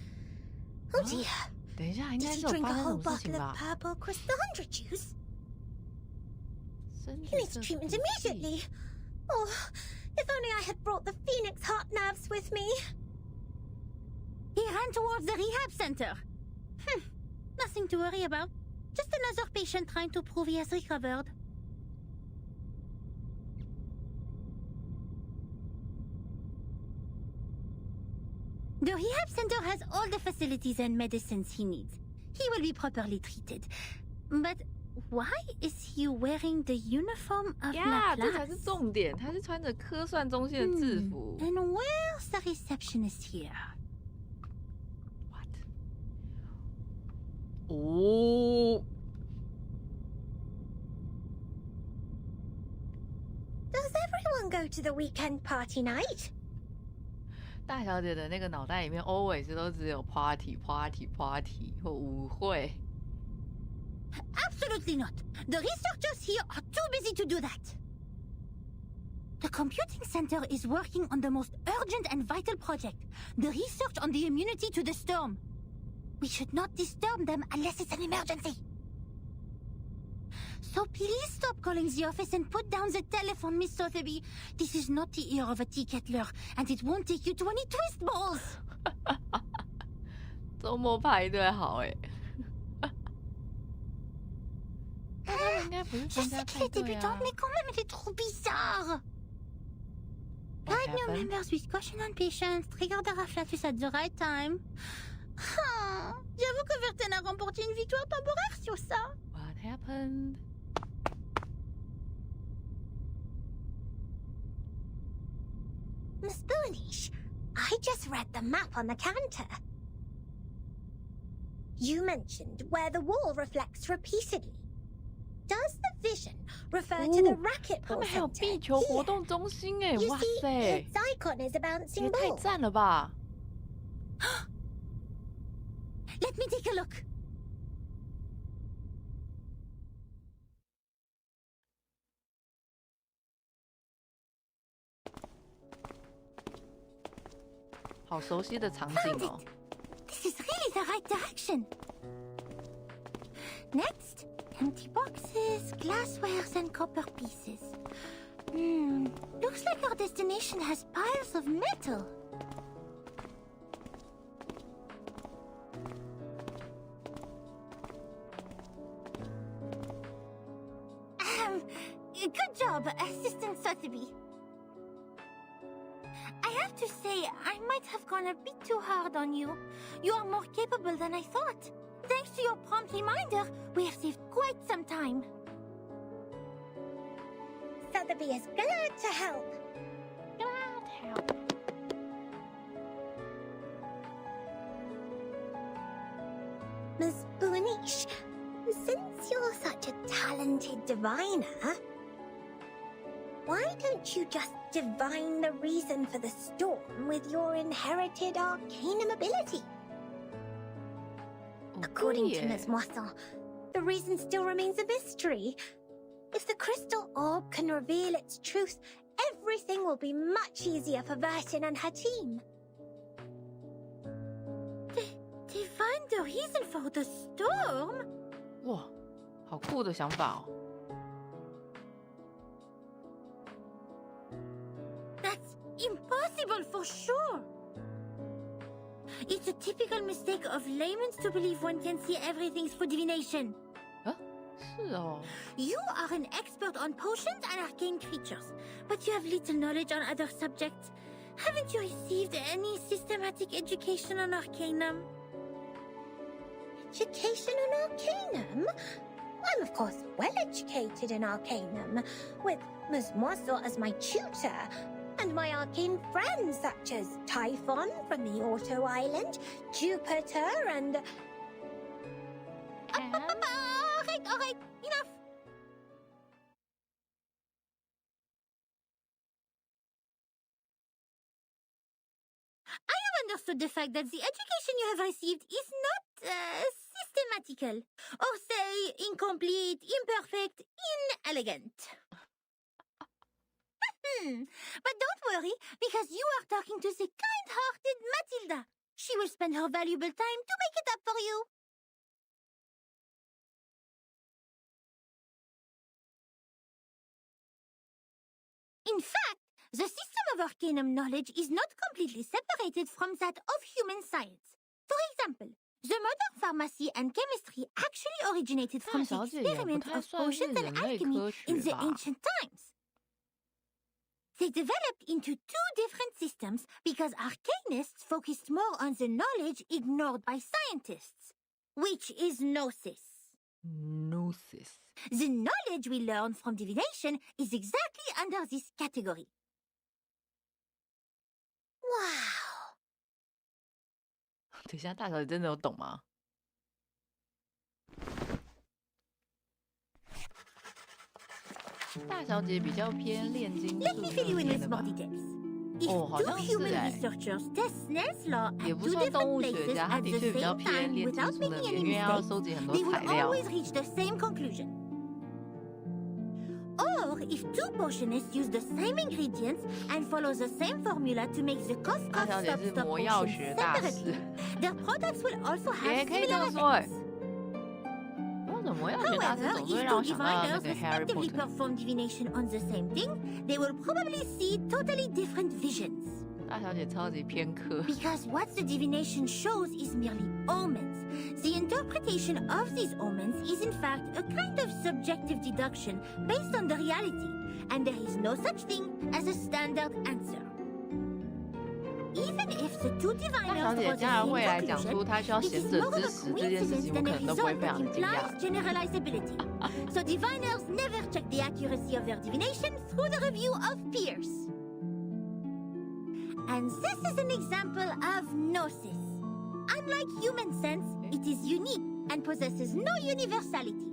Oh dear. 等一下，应 Did 该 he 是有 drink 发 a 生什 whole 么事情 bottle 吧 of？purple Cristandra juice? 身体 He needs 色 treatment 素剂 immediately. Oh, if only I had brought the Phoenix heart nerves with me. He ran towards the rehab center. Nothing to worry about. Just another patient trying to prove he has recovered. The rehab center has all the facilities and medicines he needs. He will be properly treated. But why is he wearing the uniform of 呀， La 这才是 Classe? 重点。他是穿着科算中心的制服。 And where's the receptionist here? What？ 哦， Does everyone go to the weekend party night? 大小姐的那个脑袋里面 always 都只有 party 或舞会。 Absolutely not. The researchers here are too busy to do that. The computing center is working on the most urgent and vital project, the research on the immunity to the storm. We should not disturb them unless it's an emergency. So please stop calling the office and put down the telephone, Miss Sotheby. This is not the ear of a tea kettler, and it won't take you to any twist balls. 周末派对好哎。但他们应该不是 Je 参加 sais qu'il 派 est 对 débutant, 啊。 mais quand même, il est trop bizarre. What Guide new happened? members with caution on patience. Trigger the afflatus at the right time. J'avoue que Verten a remporté une victoire temporaire sur ça. What happened? Miss Boonish, I just read the map on the counter. You mentioned where the wall reflects repeatedly. Does the vision refer to the 哦 racquetball 他们还有 center 壁球活 here? 动中心哎， You 哇 see, 塞， its icon is a 也 bouncing 太 ball. 赞了吧！ Let me take a look. 好熟悉的场景 Found 哦 it.。This is really the right direction. Next, empty boxes, glasswares, and copper pieces. Looks like our destination has piles of metal. Good job, Assistant Sotheby. I have to say, I might have gone a bit too hard on you. You are more capable than I thought. Thanks to your prompt reminder, we have saved quite some time. Sotheby is glad to help. Glad help. Ms. Bunish, since you're such a talented diviner, why don't you just divine the reason for the storm with your inherited arcanum ability? According to Ms. Moisson, the reason still remains a mystery. If the crystal orb can reveal its truth, everything will be much easier for Vertin and her team. Divine the reason for the storm? 哇，好酷的想法哦！ That's impossible for sure. It's a typical mistake of laymen to believe one can see everything through divination. 是哦。 You are an expert on potions and arcane creatures, but you have little knowledge on other subjects. Haven't you received any systematic education on arcanum? Education on arcanum? I'm of course well educated in arcanum, with Ms. Moisson as my tutor, and my arcane friends such as Typhon from the Auto Island, Jupiter, and... Alright, enough. I have understood the fact that the education you have received is not systematical, or say incomplete, imperfect, inelegant. But don't worry, because you are talking to the kind-hearted Matilda. She will spend her valuable time to make it up for you. In fact, the system of arcanum knowledge is not completely separated from that of human science. For example, the modern pharmacy and chemistry actually originated from the experiment of potions and alchemy in the ancient times. They developed into two different systems because arcanists focused more on the knowledge ignored by scientists, which is gnosis. Gnosis. The knowledge we learn from divination is exactly under this category. Wow! 等一下，大小姐真的有懂吗？大小姐比较偏炼金 Let 术 me 这 fill you in 边 with 的 more 吧？ details. If 哦，好 two 像是 human 哎， researchers test Snell's law 也 at 不 two 算动 different 物学 places 家，他 at 的 the 确比较 same 偏 time 炼金 without 术那 making 边， any 因为要 mistakes, 收集很多 they will 材料。 always reach the same conclusion. Or if two potionists use the same ingredients and follow the same formula to make the cough 大 cough 小姐 stop 是 stop 魔药 potion 学大师， separately, their products will also 也 have 可以这 similar 么说哎。 effects. 为什么魔药学大师 However, 总是会 if 让我 two 想到那 diviners 个 Harry respectively Potter？ perform divination on the same thing, they will probably see totally different visions. 大小姐超级偏科。 Because what the divination shows is merely omens. The interpretation of these omens is in fact a kind of subjective deduction based on the reality, and there is no such thing as a standard answer. Even if the two 大小 diviners 姐 draw the 竟然 same 会来讲 conclusion, 出她需要 it 贤 is 者 more of 之 a 石这件事 coincidence 情，我 than 可 a 能都不会 result 非 that 常的惊讶。 implies generalizability. So diviners never check the accuracy of their divination through the review of peers. And this is an example of gnosis. Unlike human sense, it is unique and possesses no universality.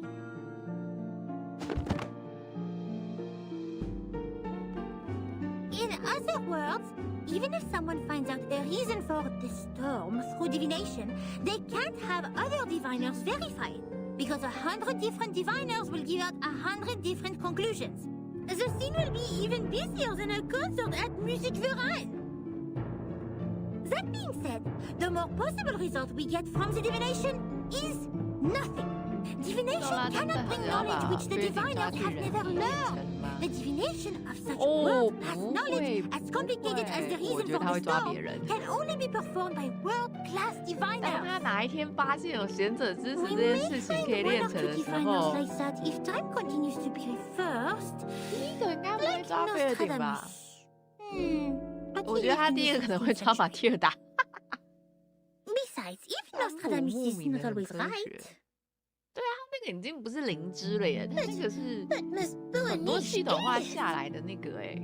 In other words, even if someone finds out a reason for the storm through divination, they can't have other diviners verify it, because 100 different diviners will give out 100 different conclusions. The scene will be even busier than a concert at Musikverein. That being said, the more possible result we get from the divination is nothing. Divination cannot bring knowledge which the diviners have never learned. The divination of such world-class knowledge, as complicated as the reason for the storm, can only be performed by world-class 当 diviners. 他哪一天发现有贤者之石 We 这件 may 事情 find 可以 one 练 or 成 two 的时 diviners 候， like that if time continues to be reversed. 第一个应该不会 Like 抓菲尔顶吧？ Nostradamus. But 我觉得他第一个可能会抓马蒂尔达。Besides, even Nostradamus is not always right. 对啊，那个已经不是灵芝了耶，那个是 Miss 很多 Boanish 系统化 is. 下来的那个哎。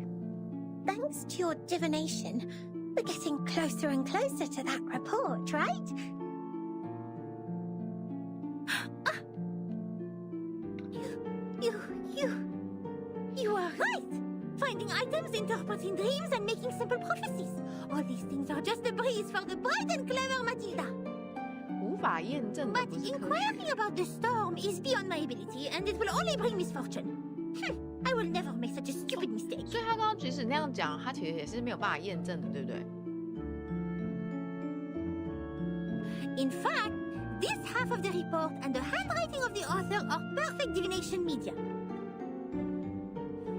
Thanks to your divination, we're getting closer and closer to that report, right? You are right! Finding items, interpreting dreams, and making simple prophecies. All these things are just a breeze for the bright and clever Matilda. 无法验证的 But 不是科学。 inquiring about the storm is beyond my ability, and it will only bring misfortune. I will never make such a stupid mistake. 所以他刚刚即使那样讲，他其实也是没有办法验证的，对不对？ In fact, this half of the report and the handwriting of the author are perfect divination media.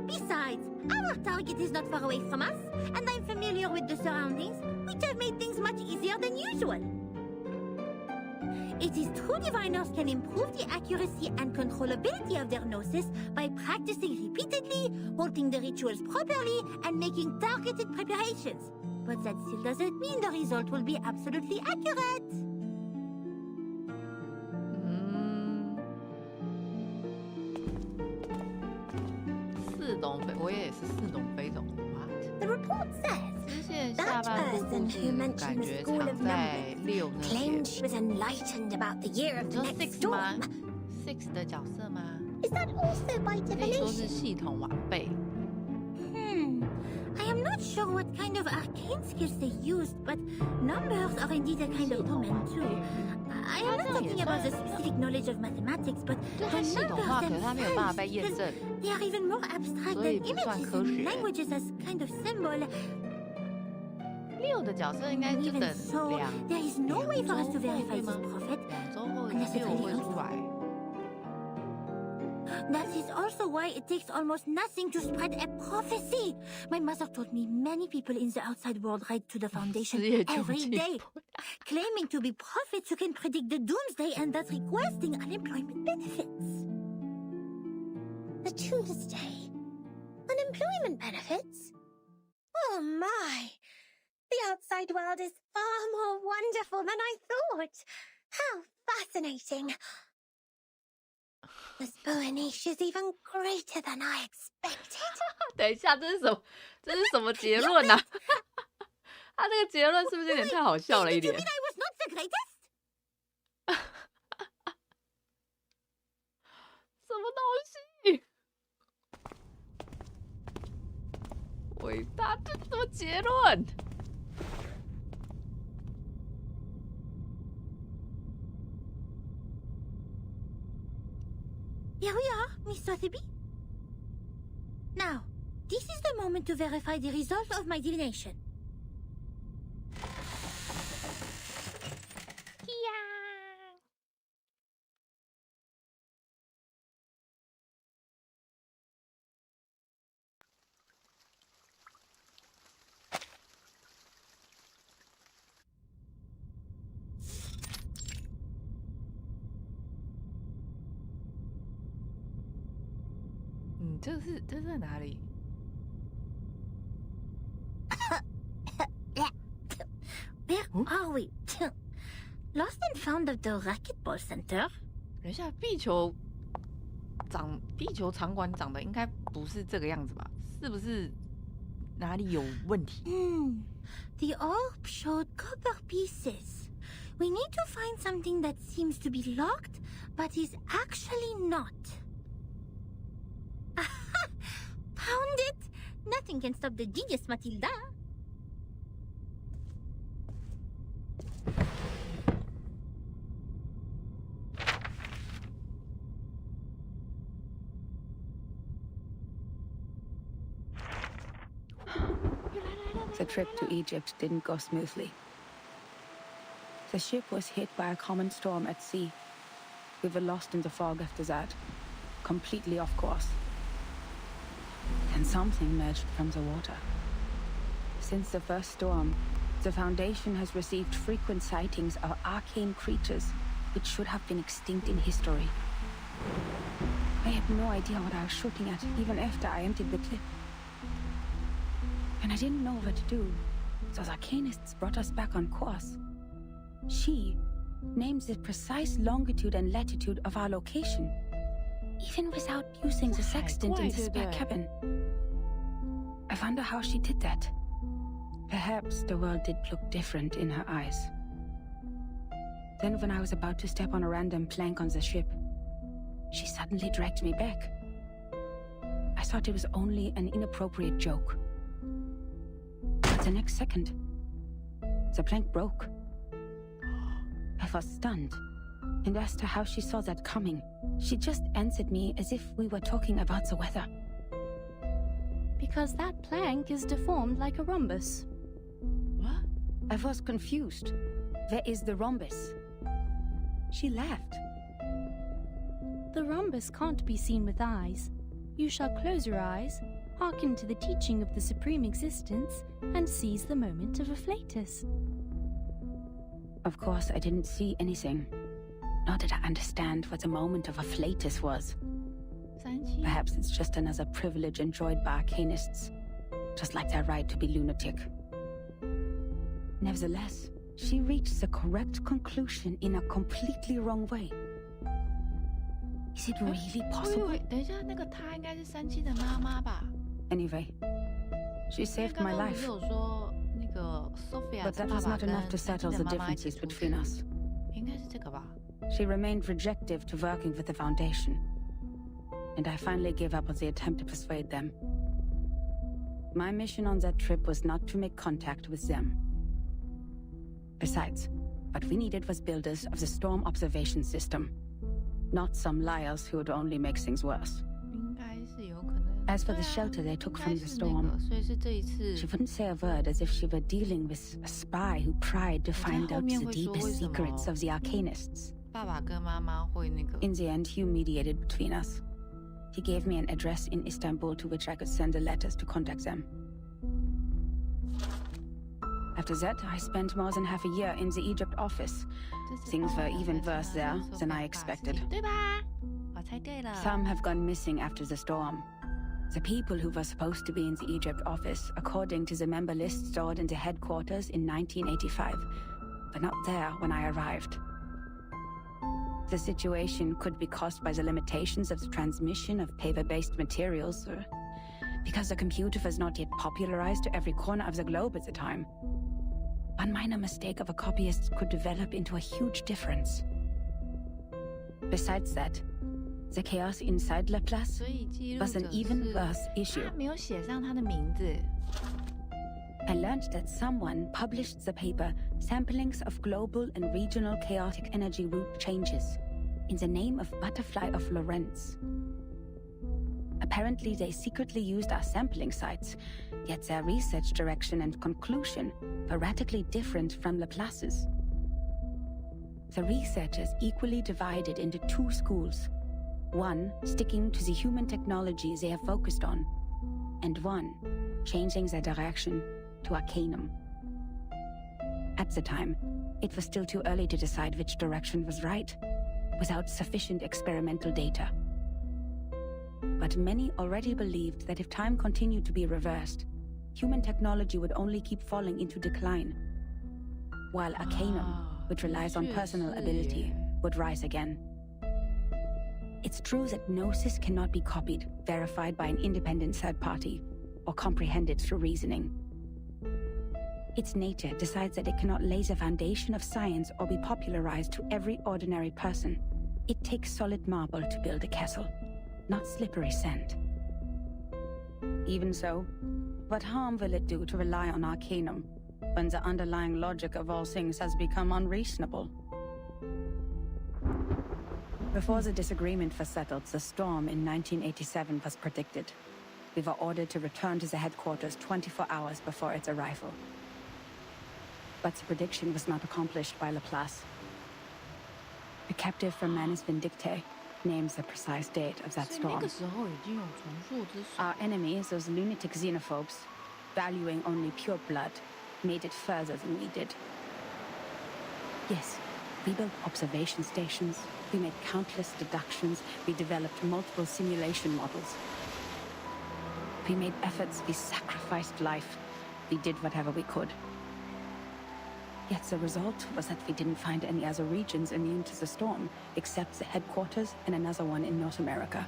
Besides, our target is not far away from us, and I'm familiar with the surroundings, which have made things much easier than usual. It is true diviners can improve the accuracy and controllability of their gnosis by practicing repeatedly, holding the rituals properly, and making targeted preparations. But that still doesn't mean the result will be absolutely accurate. 似懂非，我也是似懂非懂。What？ The report says 支线下 that 半部 person 故 who 事感 mentioned 觉 the school 藏 of 在 numbers 6那 claimed 边。 she was enlightened about the year of 你 the 说 next Six 吗 storm. ？Six 的角色吗？ Is that also by 可以说是 divination? 系统晚辈。 I am not sure what kind of arcane skills they used, but numbers are indeed a kind of omen too. I am not talking about the specific knowledge of mathematics, but 就 the 它系统 numbers 化，可是它没有办法被 themselves, 验 because 证。 they are even more abstract 所以 than 不算 images 科 and 学。 languages as kind of symbol. 6的角色应该就等 Even so, there is no way for us to verify 对 this 吗？ prophet. 2周后Unless it's 6 really 会出来。 That is also why it takes almost nothing to spread a prophecy. My mother told me many people in the outside world write to the foundation 职业救 every 济 day, claiming to be prophets who can predict the doomsday and thus requesting unemployment benefits. The doomsday? Unemployment benefits? Oh my! The outside world is far more wonderful than I thought. How fascinating! This Boanish is even greater than I expected. 等一下，这是什么？这是什么结论呢、啊？他这个结论是不是有点太好笑了一 Did you 点 mean？ I was not the greatest? 什么东西？伟大，这什么结论？ Here we are, Miss Sotheby. Now, this is the moment to verify the result of my divination. Mm, 这是在哪里？ Where are we? Lost and found at the racquetball center. 等一下，壁球场馆长得应该不是这个样子吧？是不是哪里有问题？ The orb showed copper pieces. We need to find something that seems to be locked, but is actually not. Aha! Found it! Nothing can stop the genius Matilda. The trip to Egypt didn't go smoothly. The ship was hit by a common storm at sea. We were lost in the fog after that, completely off course. And something emerged from the water. Since the first storm, the Foundation has received frequent sightings of arcane creatures which should have been extinct in history. I had no idea what I was shooting at, even after I emptied the clip. And I didn't know what to do. Those arcanists brought us back on course. She named the precise longitude and latitude of our location, even without using the sextant in the spare cabin. I wonder how she did that. Perhaps the world did look different in her eyes. Then when I was about to step on a random plank on the ship, she suddenly dragged me back. I thought it was only an inappropriate joke. But the next second, the plank broke. I was stunned, and asked her how she saw that coming. She just answered me as if we were talking about the weather. Because that plank is deformed like a rhombus. What? I was confused. Where is the rhombus? She laughed. The rhombus can't be seen with eyes. You shall close your eyes, hearken to the teaching of the Supreme Existence, and seize the moment of a flatus. Of course, I didn't see anything. Nor did I understand what the moment of a flatus was. Perhaps it's just another privilege enjoyed by arcanists, just like their right to be lunatic. Nevertheless, she reached the correct conclusion in a completely wrong way. Is it really possible? Anyway, she saved my life. But that was not enough to settle the differences between us. She remained rejective to working with the Foundation, and I finally gave up on the attempt to persuade them. My mission on that trip was not to make contact with them. Besides, what we needed was builders of the storm observation system, not some liars who would only make things worse. As for the shelter they took from the storm, she wouldn't say a word, as if she were dealing with a spy who tried to find out the deepest secrets of the Arcanists. In the end, Hugh mediated between us. He gave me an address in Istanbul to which I could send the letters to contact them. After that, I spent more than half a year in the Egypt office. Things were even worse there than I expected. Some have gone missing after the storm. The people who were supposed to be in the Egypt office, according to the member list stored in the headquarters in 1985, were not there when I arrived. The situation could be caused by the limitations of the transmission of paper-based materials, or because the computer was not yet popularized to every corner of the globe at the time. One minor mistake of a copyist could develop into a huge difference. Besides that, the chaos inside Laplace was an even worse issue. I learned that someone published the paper Samplings of Global and Regional Chaotic Energy Route Changes in the name of Butterfly of Lorentz. Apparently they secretly used our sampling sites, yet their research direction and conclusion were radically different from Laplace's. The researchers equally divided into two schools. One sticking to the human technology they have focused on, and one changing their direction to Arcanum. At the time, it was still too early to decide which direction was right, without sufficient experimental data. But many already believed that if time continued to be reversed, human technology would only keep falling into decline, while Arcanum, which relies on personal ability, would rise again. It's true that Gnosis cannot be copied, verified by an independent third party, or comprehended through reasoning. Its nature decides that it cannot lay the foundation of science or be popularized to every ordinary person. It takes solid marble to build a castle, not slippery sand. Even so, what harm will it do to rely on Arcanum, when the underlying logic of all things has become unreasonable? Before the disagreement was settled, the storm in 1987 was predicted. We were ordered to return to the headquarters 24 hours before its arrival. But the prediction was not accomplished by Laplace. The captive from Manus Vindictae names the precise date of that storm. Our enemies, those lunatic xenophobes, valuing only pure blood, made it further than we did. Yes, we built observation stations, we made countless deductions, we developed multiple simulation models. We made efforts, we sacrificed life, we did whatever we could. Yet the result was that we didn't find any other regions immune to the storm, except the headquarters and another one in North America.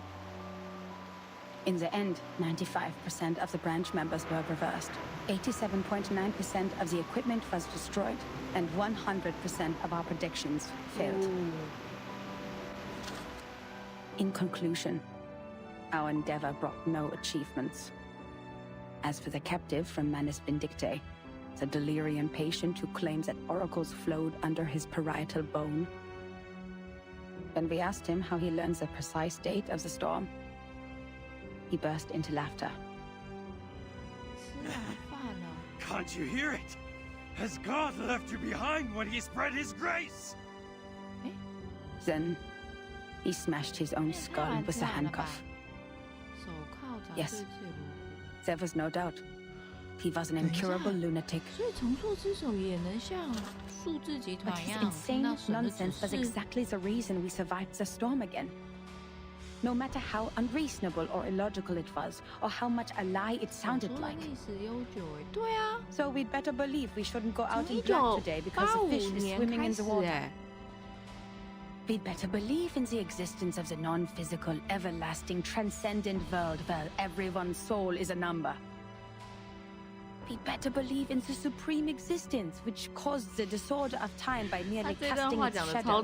In the end, 95% of the branch members were reversed, 87.9% of the equipment was destroyed, and 100% of our predictions failed. In conclusion, our endeavor brought no achievements. As for the captive from Manus Vindicte, the delirium patient who claims that oracles flowed under his parietal bone, when we asked him how he learns the precise date of the storm, he burst into laughter. Can't you hear it? Has God left you behind when he spread his grace? Then, he smashed his own skull with a handcuff. Yes, there was no doubt. He was an incurable lunatic. But his insane nonsense was exactly the reason we survived the storm again. No matter how unreasonable or illogical it was, or how much a lie it sounded like. So we'd better believe we shouldn't go out in black today because the fish is swimming in the water. We'd better believe in the existence of the non-physical, everlasting, transcendent world where everyone's soul is a number. We'd better believe in the supreme existence, which caused the disorder of time by merely casting its shadow.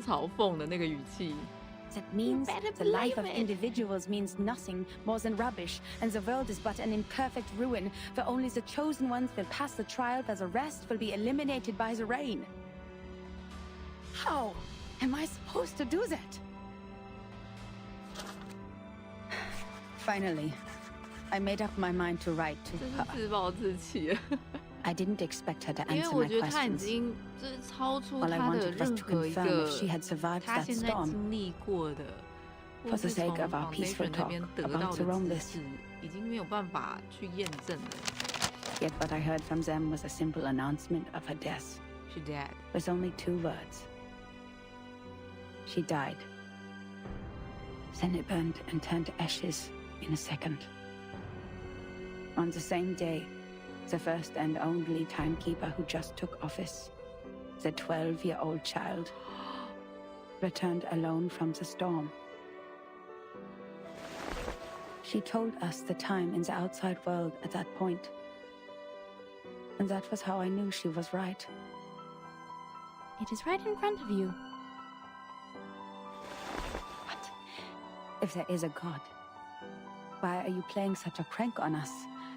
That means the life of individuals means nothing more than rubbish, and the world is but an imperfect ruin, where only the chosen ones will pass the trial, where the rest will be eliminated by the rain. How am I supposed to do that? Finally, I made up my mind to write to her. I didn't expect her to answer my questions. All I wanted was to confirm if she had survived that storm. For the sake of our peaceful talk about the wrong list. Yet what I heard from them was a simple announcement of her death. She died. With only 2 words. She died. Then it burned and turned to ashes in a second. On the same day, the first and only timekeeper who just took office, the 12-year-old child, returned alone from the storm. She told us the time in the outside world at that point. And that was how I knew she was right. It is right in front of you. But if there is a God, why are you playing such a prank on us?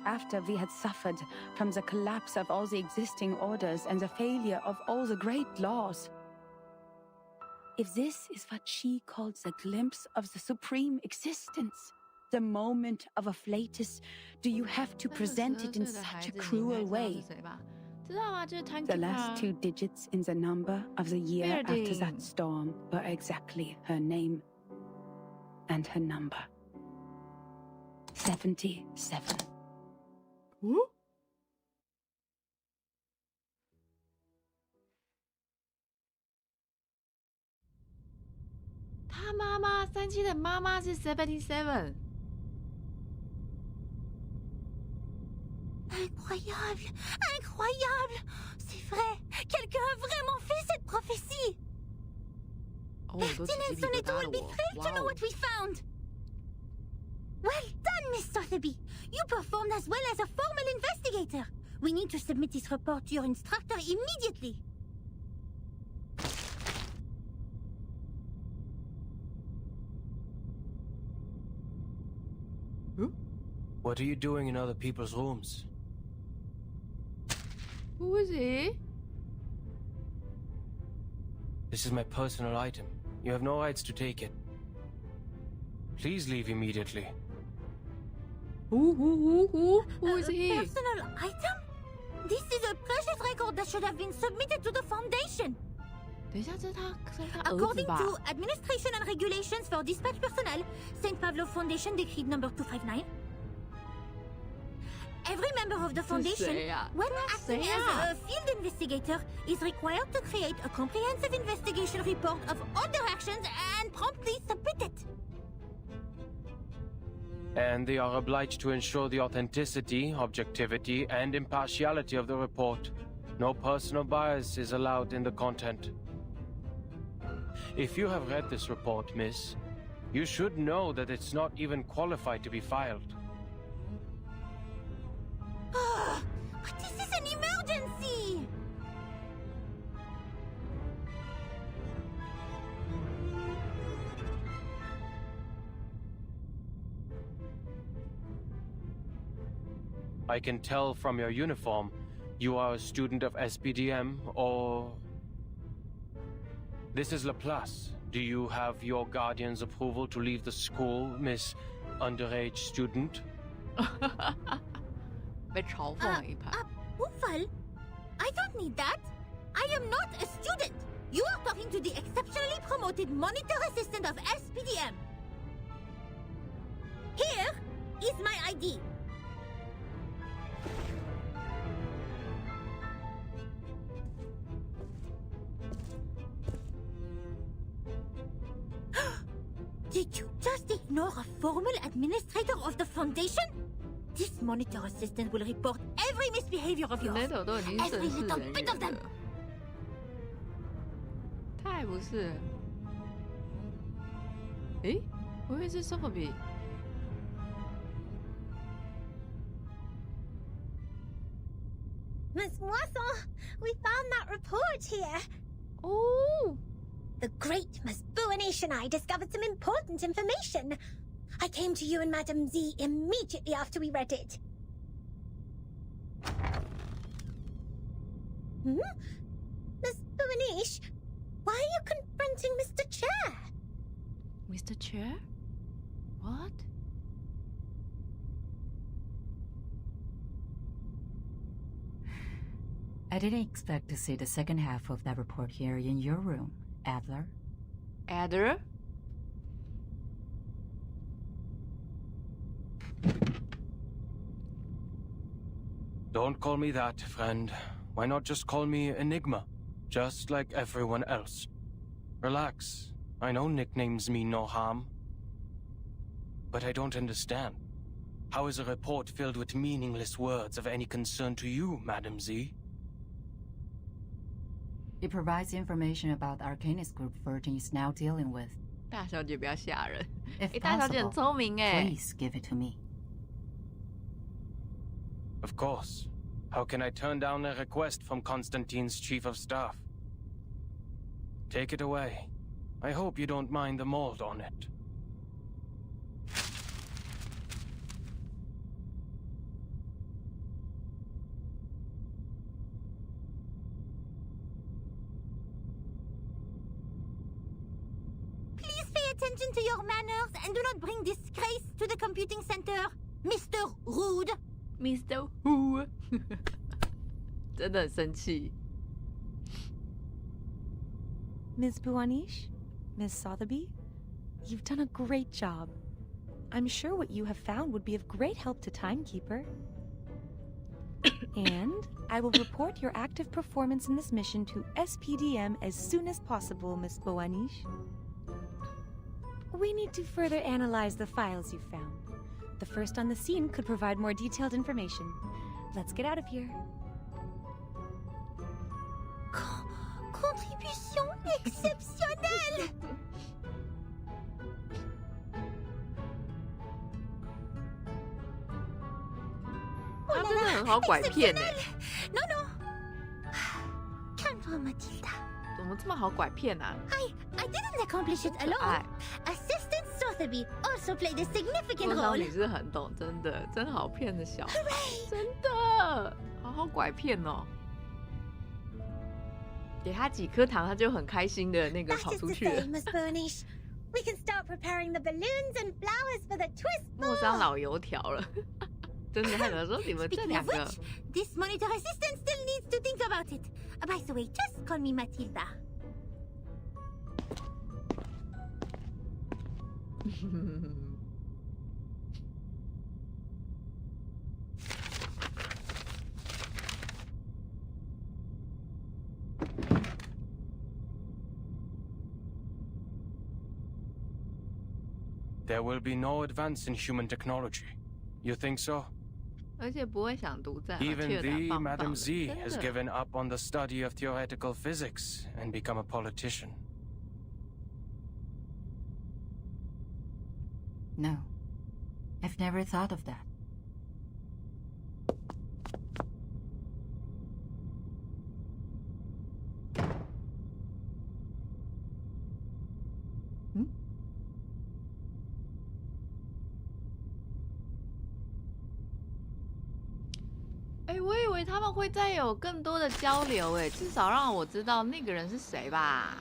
After we had suffered from the collapse of all the existing orders and the failure of all the great laws. If this is what she calls a glimpse of the supreme existence, the moment of a flatus, do you have to present it in such a cruel way? The last 2 digits in the number of the year after that storm were exactly her name and her number. 77. Her mama, 37的妈妈是 77。Incroyable! Incroyable! C'est vrai! Quelqu'un a vraiment fait cette prophétie! Pertinence on it will be thrilled to know what we found! Well done, Miss Sotheby! You performed as well as a formal investigator! We need to submit this report to your instructor immediately! What are you doing in other people's rooms? Who is he? This is my personal item. You have no rights to take it. Please leave immediately. Who is he? A personal item? This is a precious record that should have been submitted to the Foundation. 等一下，这是他儿子 According 吧？ to Administration and Regulations for Dispatch Personnel, St. Pavlov Foundation Decree number 259, every member of the Foundation, 谁呀？ when acting 谁呀？ as a field investigator, is required to create a comprehensive investigation report of all their actions and promptly submit it. And they are obliged to ensure the authenticity, objectivity, and impartiality of the report. No personal bias is allowed in the content. If you have read this report, miss, you should know that it's not even qualified to be filed. But this is an emergency! I can tell from your uniform you are a student of SPDM or... This is Laplace. Do you have your guardian's approval to leave the school, Miss Underage Student? 被嘲讽一盘。 Approval? I don't need that. I am not a student. You are talking to the exceptionally promoted monitor assistant of SPDM. Here is my ID. Did you just ignore a formal administrator of the foundation? This monitor assistant will report every misbehavior of yours. 那头都已经是 Every 正式 little 人 bit 员 of them. 了，他还不是？诶，我以为是 Sophie。 Miss Moisson, we found that report here. 哦， The great Miss Buanish and I discovered some important information. I came to you and Madame Z immediately after we read it. Miss Buanish, why are you confronting Mr. Chair? Mr. Chair? What? I didn't expect to see the second half of that report here in your room, Adler. Adder? Don't call me that, friend. Why not just call me Enigma? Just like everyone else. Relax. I know nicknames mean no harm. But I don't understand. How is a report filled with meaningless words of any concern to you, Madam Z? It provides information about the Arcanist group Virgin is now dealing with. 大小姐不要吓人。 If 大小姐很 possible, 聪明哎。 please give it to me. Of course. How can I turn down a request from Constantine's chief of staff? Take it away. I hope you don't mind the mold on it. Please pay attention to your manners and do not bring disgrace to the computing center, Mr. Rude. Mr. Who 真的很生气。 Ms. Buanish? Ms. Sotheby? You've done a great job. I'm sure what you have found would be of great help to Timekeeper. And I will report your active performance in this mission to SPDM as soon as possible, Ms. Buanish. We need to further analyze the files you found. The first on the scene could provide more detailed information. Let's get out of here. Contribution exceptionnelle. 他真的很好拐骗哎， No, no. Calme-toi, Mathilda. 怎么这么好拐骗啊？ I didn't accomplish it 可 alone. 爱， Assistant Sotheby also played a significant 多少 role. 女是很懂，真的，真好骗的小孩，真的，好好拐骗哦。给他几颗糖，他就很开心的那个 That 跑 is 出 to 去了 say, Miss Buanish, we can start preparing the balloons and flowers for the twist 莫 ball. 桑老油条了，真的，他有说你们这 Speaking 两 of 个 which, this monitor assistant still needs to think about it. By the way, just call me Mathilda. There will be no advance in human technology. You think so? 而且不会想独占。 Even thee, Madam Z, has given up on the study of theoretical physics and become a politician. No, I've never thought of that. Hmm? 我以为他们会再有更多的交流，至少让我知道那个人是谁吧？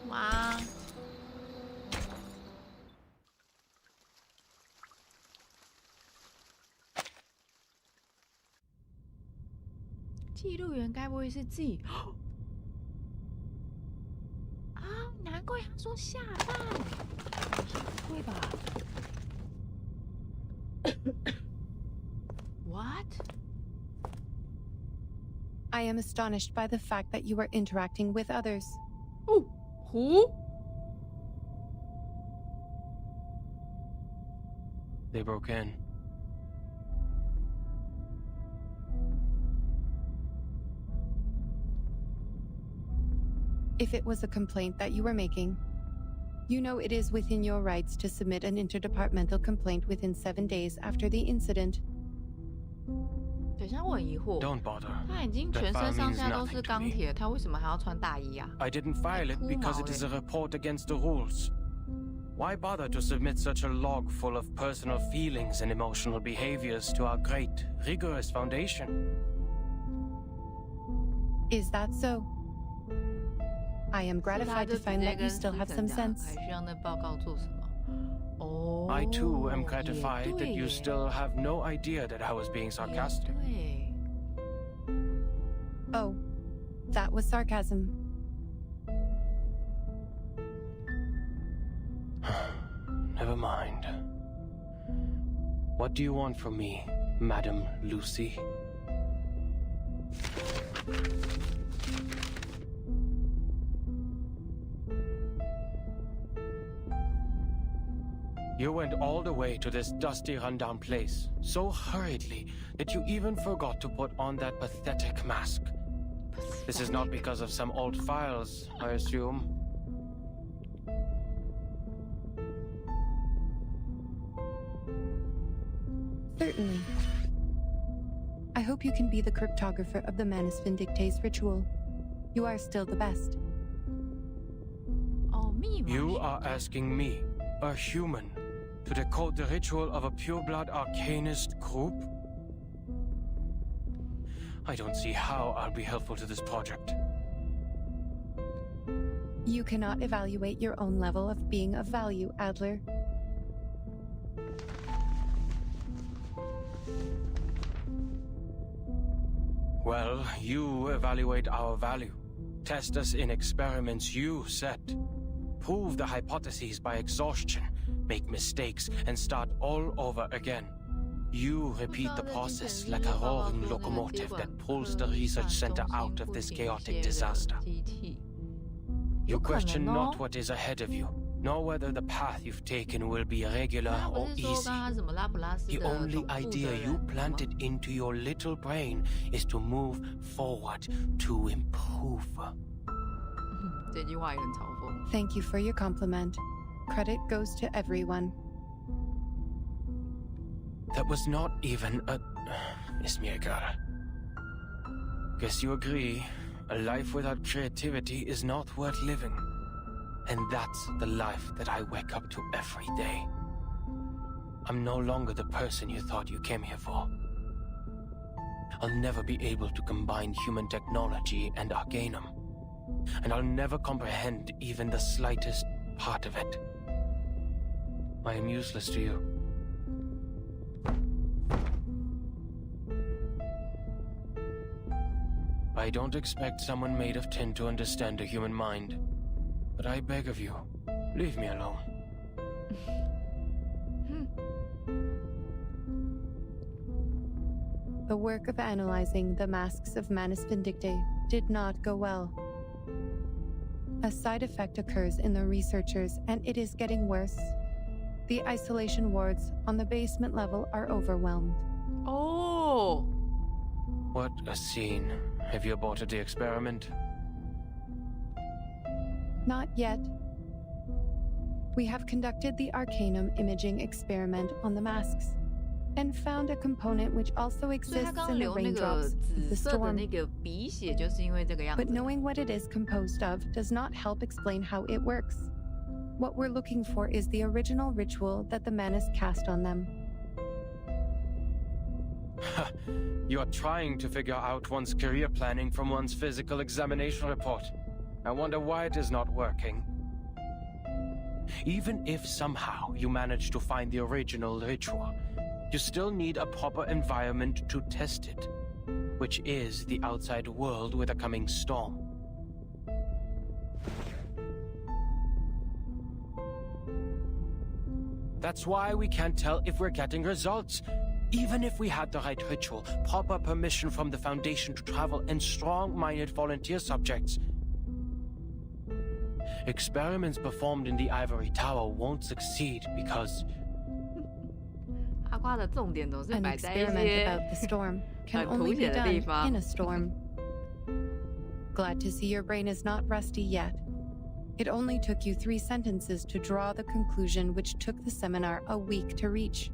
哇！记录员该不会是自己？啊，难怪他说下蛋，会吧 ？What? I am astonished by the fact that you are interacting with others. Oh, who? They broke in. If it was a complaint that you were making, you know it is within your rights to submit an interdepartmental complaint within 7 days after the incident. 等一下，我很疑惑。 Don't bother. 他已经全身上下都是钢铁，他为什么还要穿大衣啊 I didn't file it because it is a report against the rules. Why bother to submit such a log full of personal feelings and emotional behaviors to our great, rigorous foundation? Is that so? I am gratified to find that you still have some sense. 还需要那报告做什么？哦 I too am gratified that you still have no idea that I was being sarcastic. 对。 Oh, that was sarcasm. Never mind. What do you want from me, Madam Lucy? You went all the way to this dusty, rundown place so hurriedly that you even forgot to put on that pathetic mask. This is not because of some old files, I assume. Certainly. I hope you can be the cryptographer of the Manus Vindictae's ritual. You are still the best. Oh, me. You are asking me, a human, to decode the ritual of a pureblood arcanist group? I don't see how I'll be helpful to this project. You cannot evaluate your own level of being of value, Adler. Well, you evaluate our value. Test us in experiments you set. Prove the hypotheses by exhaustion. Make mistakes and start all over again. You repeat the process like a roaring locomotive that pulls the research center out of this chaotic disaster. You question not what is ahead of you, nor whether the path you've taken will be regular or easy. The only idea you planted into your little brain is to move forward, to improve. Thank you for your compliment. Credit goes to everyone. That was not even a... Miss Mirgara. Guess you agree, a life without creativity is not worth living. And that's the life that I wake up to every day. I'm no longer the person you thought you came here for. I'll never be able to combine human technology and Arcanum. And I'll never comprehend even the slightest part of it. I am useless to you. I don't expect someone made of tin to understand the human mind. But I beg of you, leave me alone. The work of analyzing the masks of Manus Vindictae did not go well. A side effect occurs in the researchers, and it is getting worse. The isolation wards on the basement level are overwhelmed. Oh. 哦。What a scene. Have you aborted the experiment? Not yet. We have conducted the Arcanum imaging experiment on the masks, and found a component which also 所以他 exists 刚 in the 流那个 raindrops of 紫 the 色的 storm. 那个鼻血，就是因为这个样子。 But knowing what it is composed of does not help explain how it works. What we're looking for is the original ritual that the Manus cast on them. You are trying to figure out one's career planning from one's physical examination report. I wonder why it is not working. Even if somehow you manage to find the original ritual, you still need a proper environment to test it, which is the outside world with a coming storm. That's why we can't tell if we're getting results. Even if we had the right ritual, proper permission from the Foundation to travel, and strong-minded volunteer subjects, experiments performed in the Ivory Tower won't succeed because... 阿瓜的重点总是 An 摆在一 experiment 些 about the storm can 很 only 凸 be 显的地 done 方。 in a storm. Glad to see your brain is not rusty yet. It only took you 3 sentences to draw the conclusion which took the seminar a week to reach.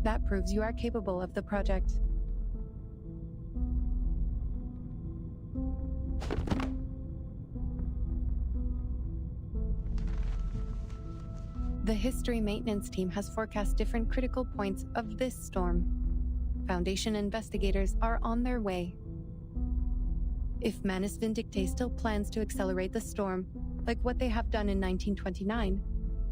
That proves you are capable of the project. The history maintenance team has forecast different critical points of this storm. Foundation investigators are on their way. If Manus Vindicte still plans to accelerate the storm, like what they have done in 1929,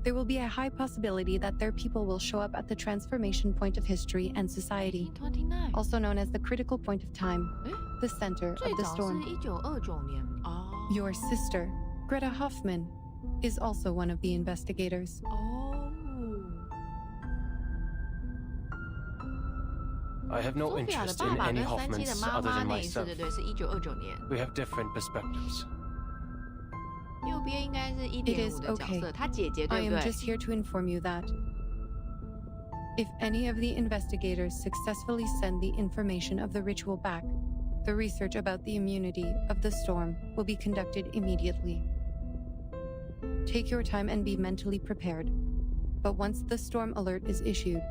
there will be a high possibility that their people will show up at the transformation point of history and society, 29 also known as the critical point of time, 诶 the center 最 of the 早是 storm. 1929年哦。 Your sister, Greta Hoffman, is also one of the investigators. 哦。 I have no 索菲亚的 interest 爸 in 爸 any 跟三七的 Hoffmans 妈 other 妈 than 那一次， myself. 对对，是1929年。 We have different perspectives. 右边应该是 It is 1.5的角 okay. 色，他姐姐 I 对不 am 对？ just here to inform you that if any of the investigators successfully send the information of the ritual back, the research about the immunity of the storm will be conducted immediately. Take your time and be mentally prepared. But once the storm alert is issued,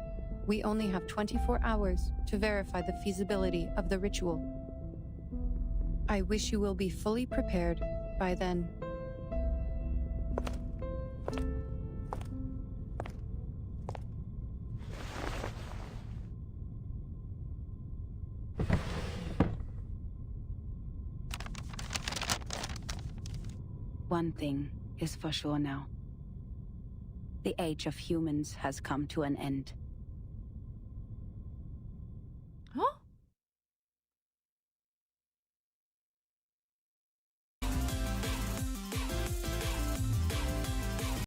we only have 24 hours to verify the feasibility of the ritual. I wish you will be fully prepared by then. One thing is for sure now. The age of humans has come to an end.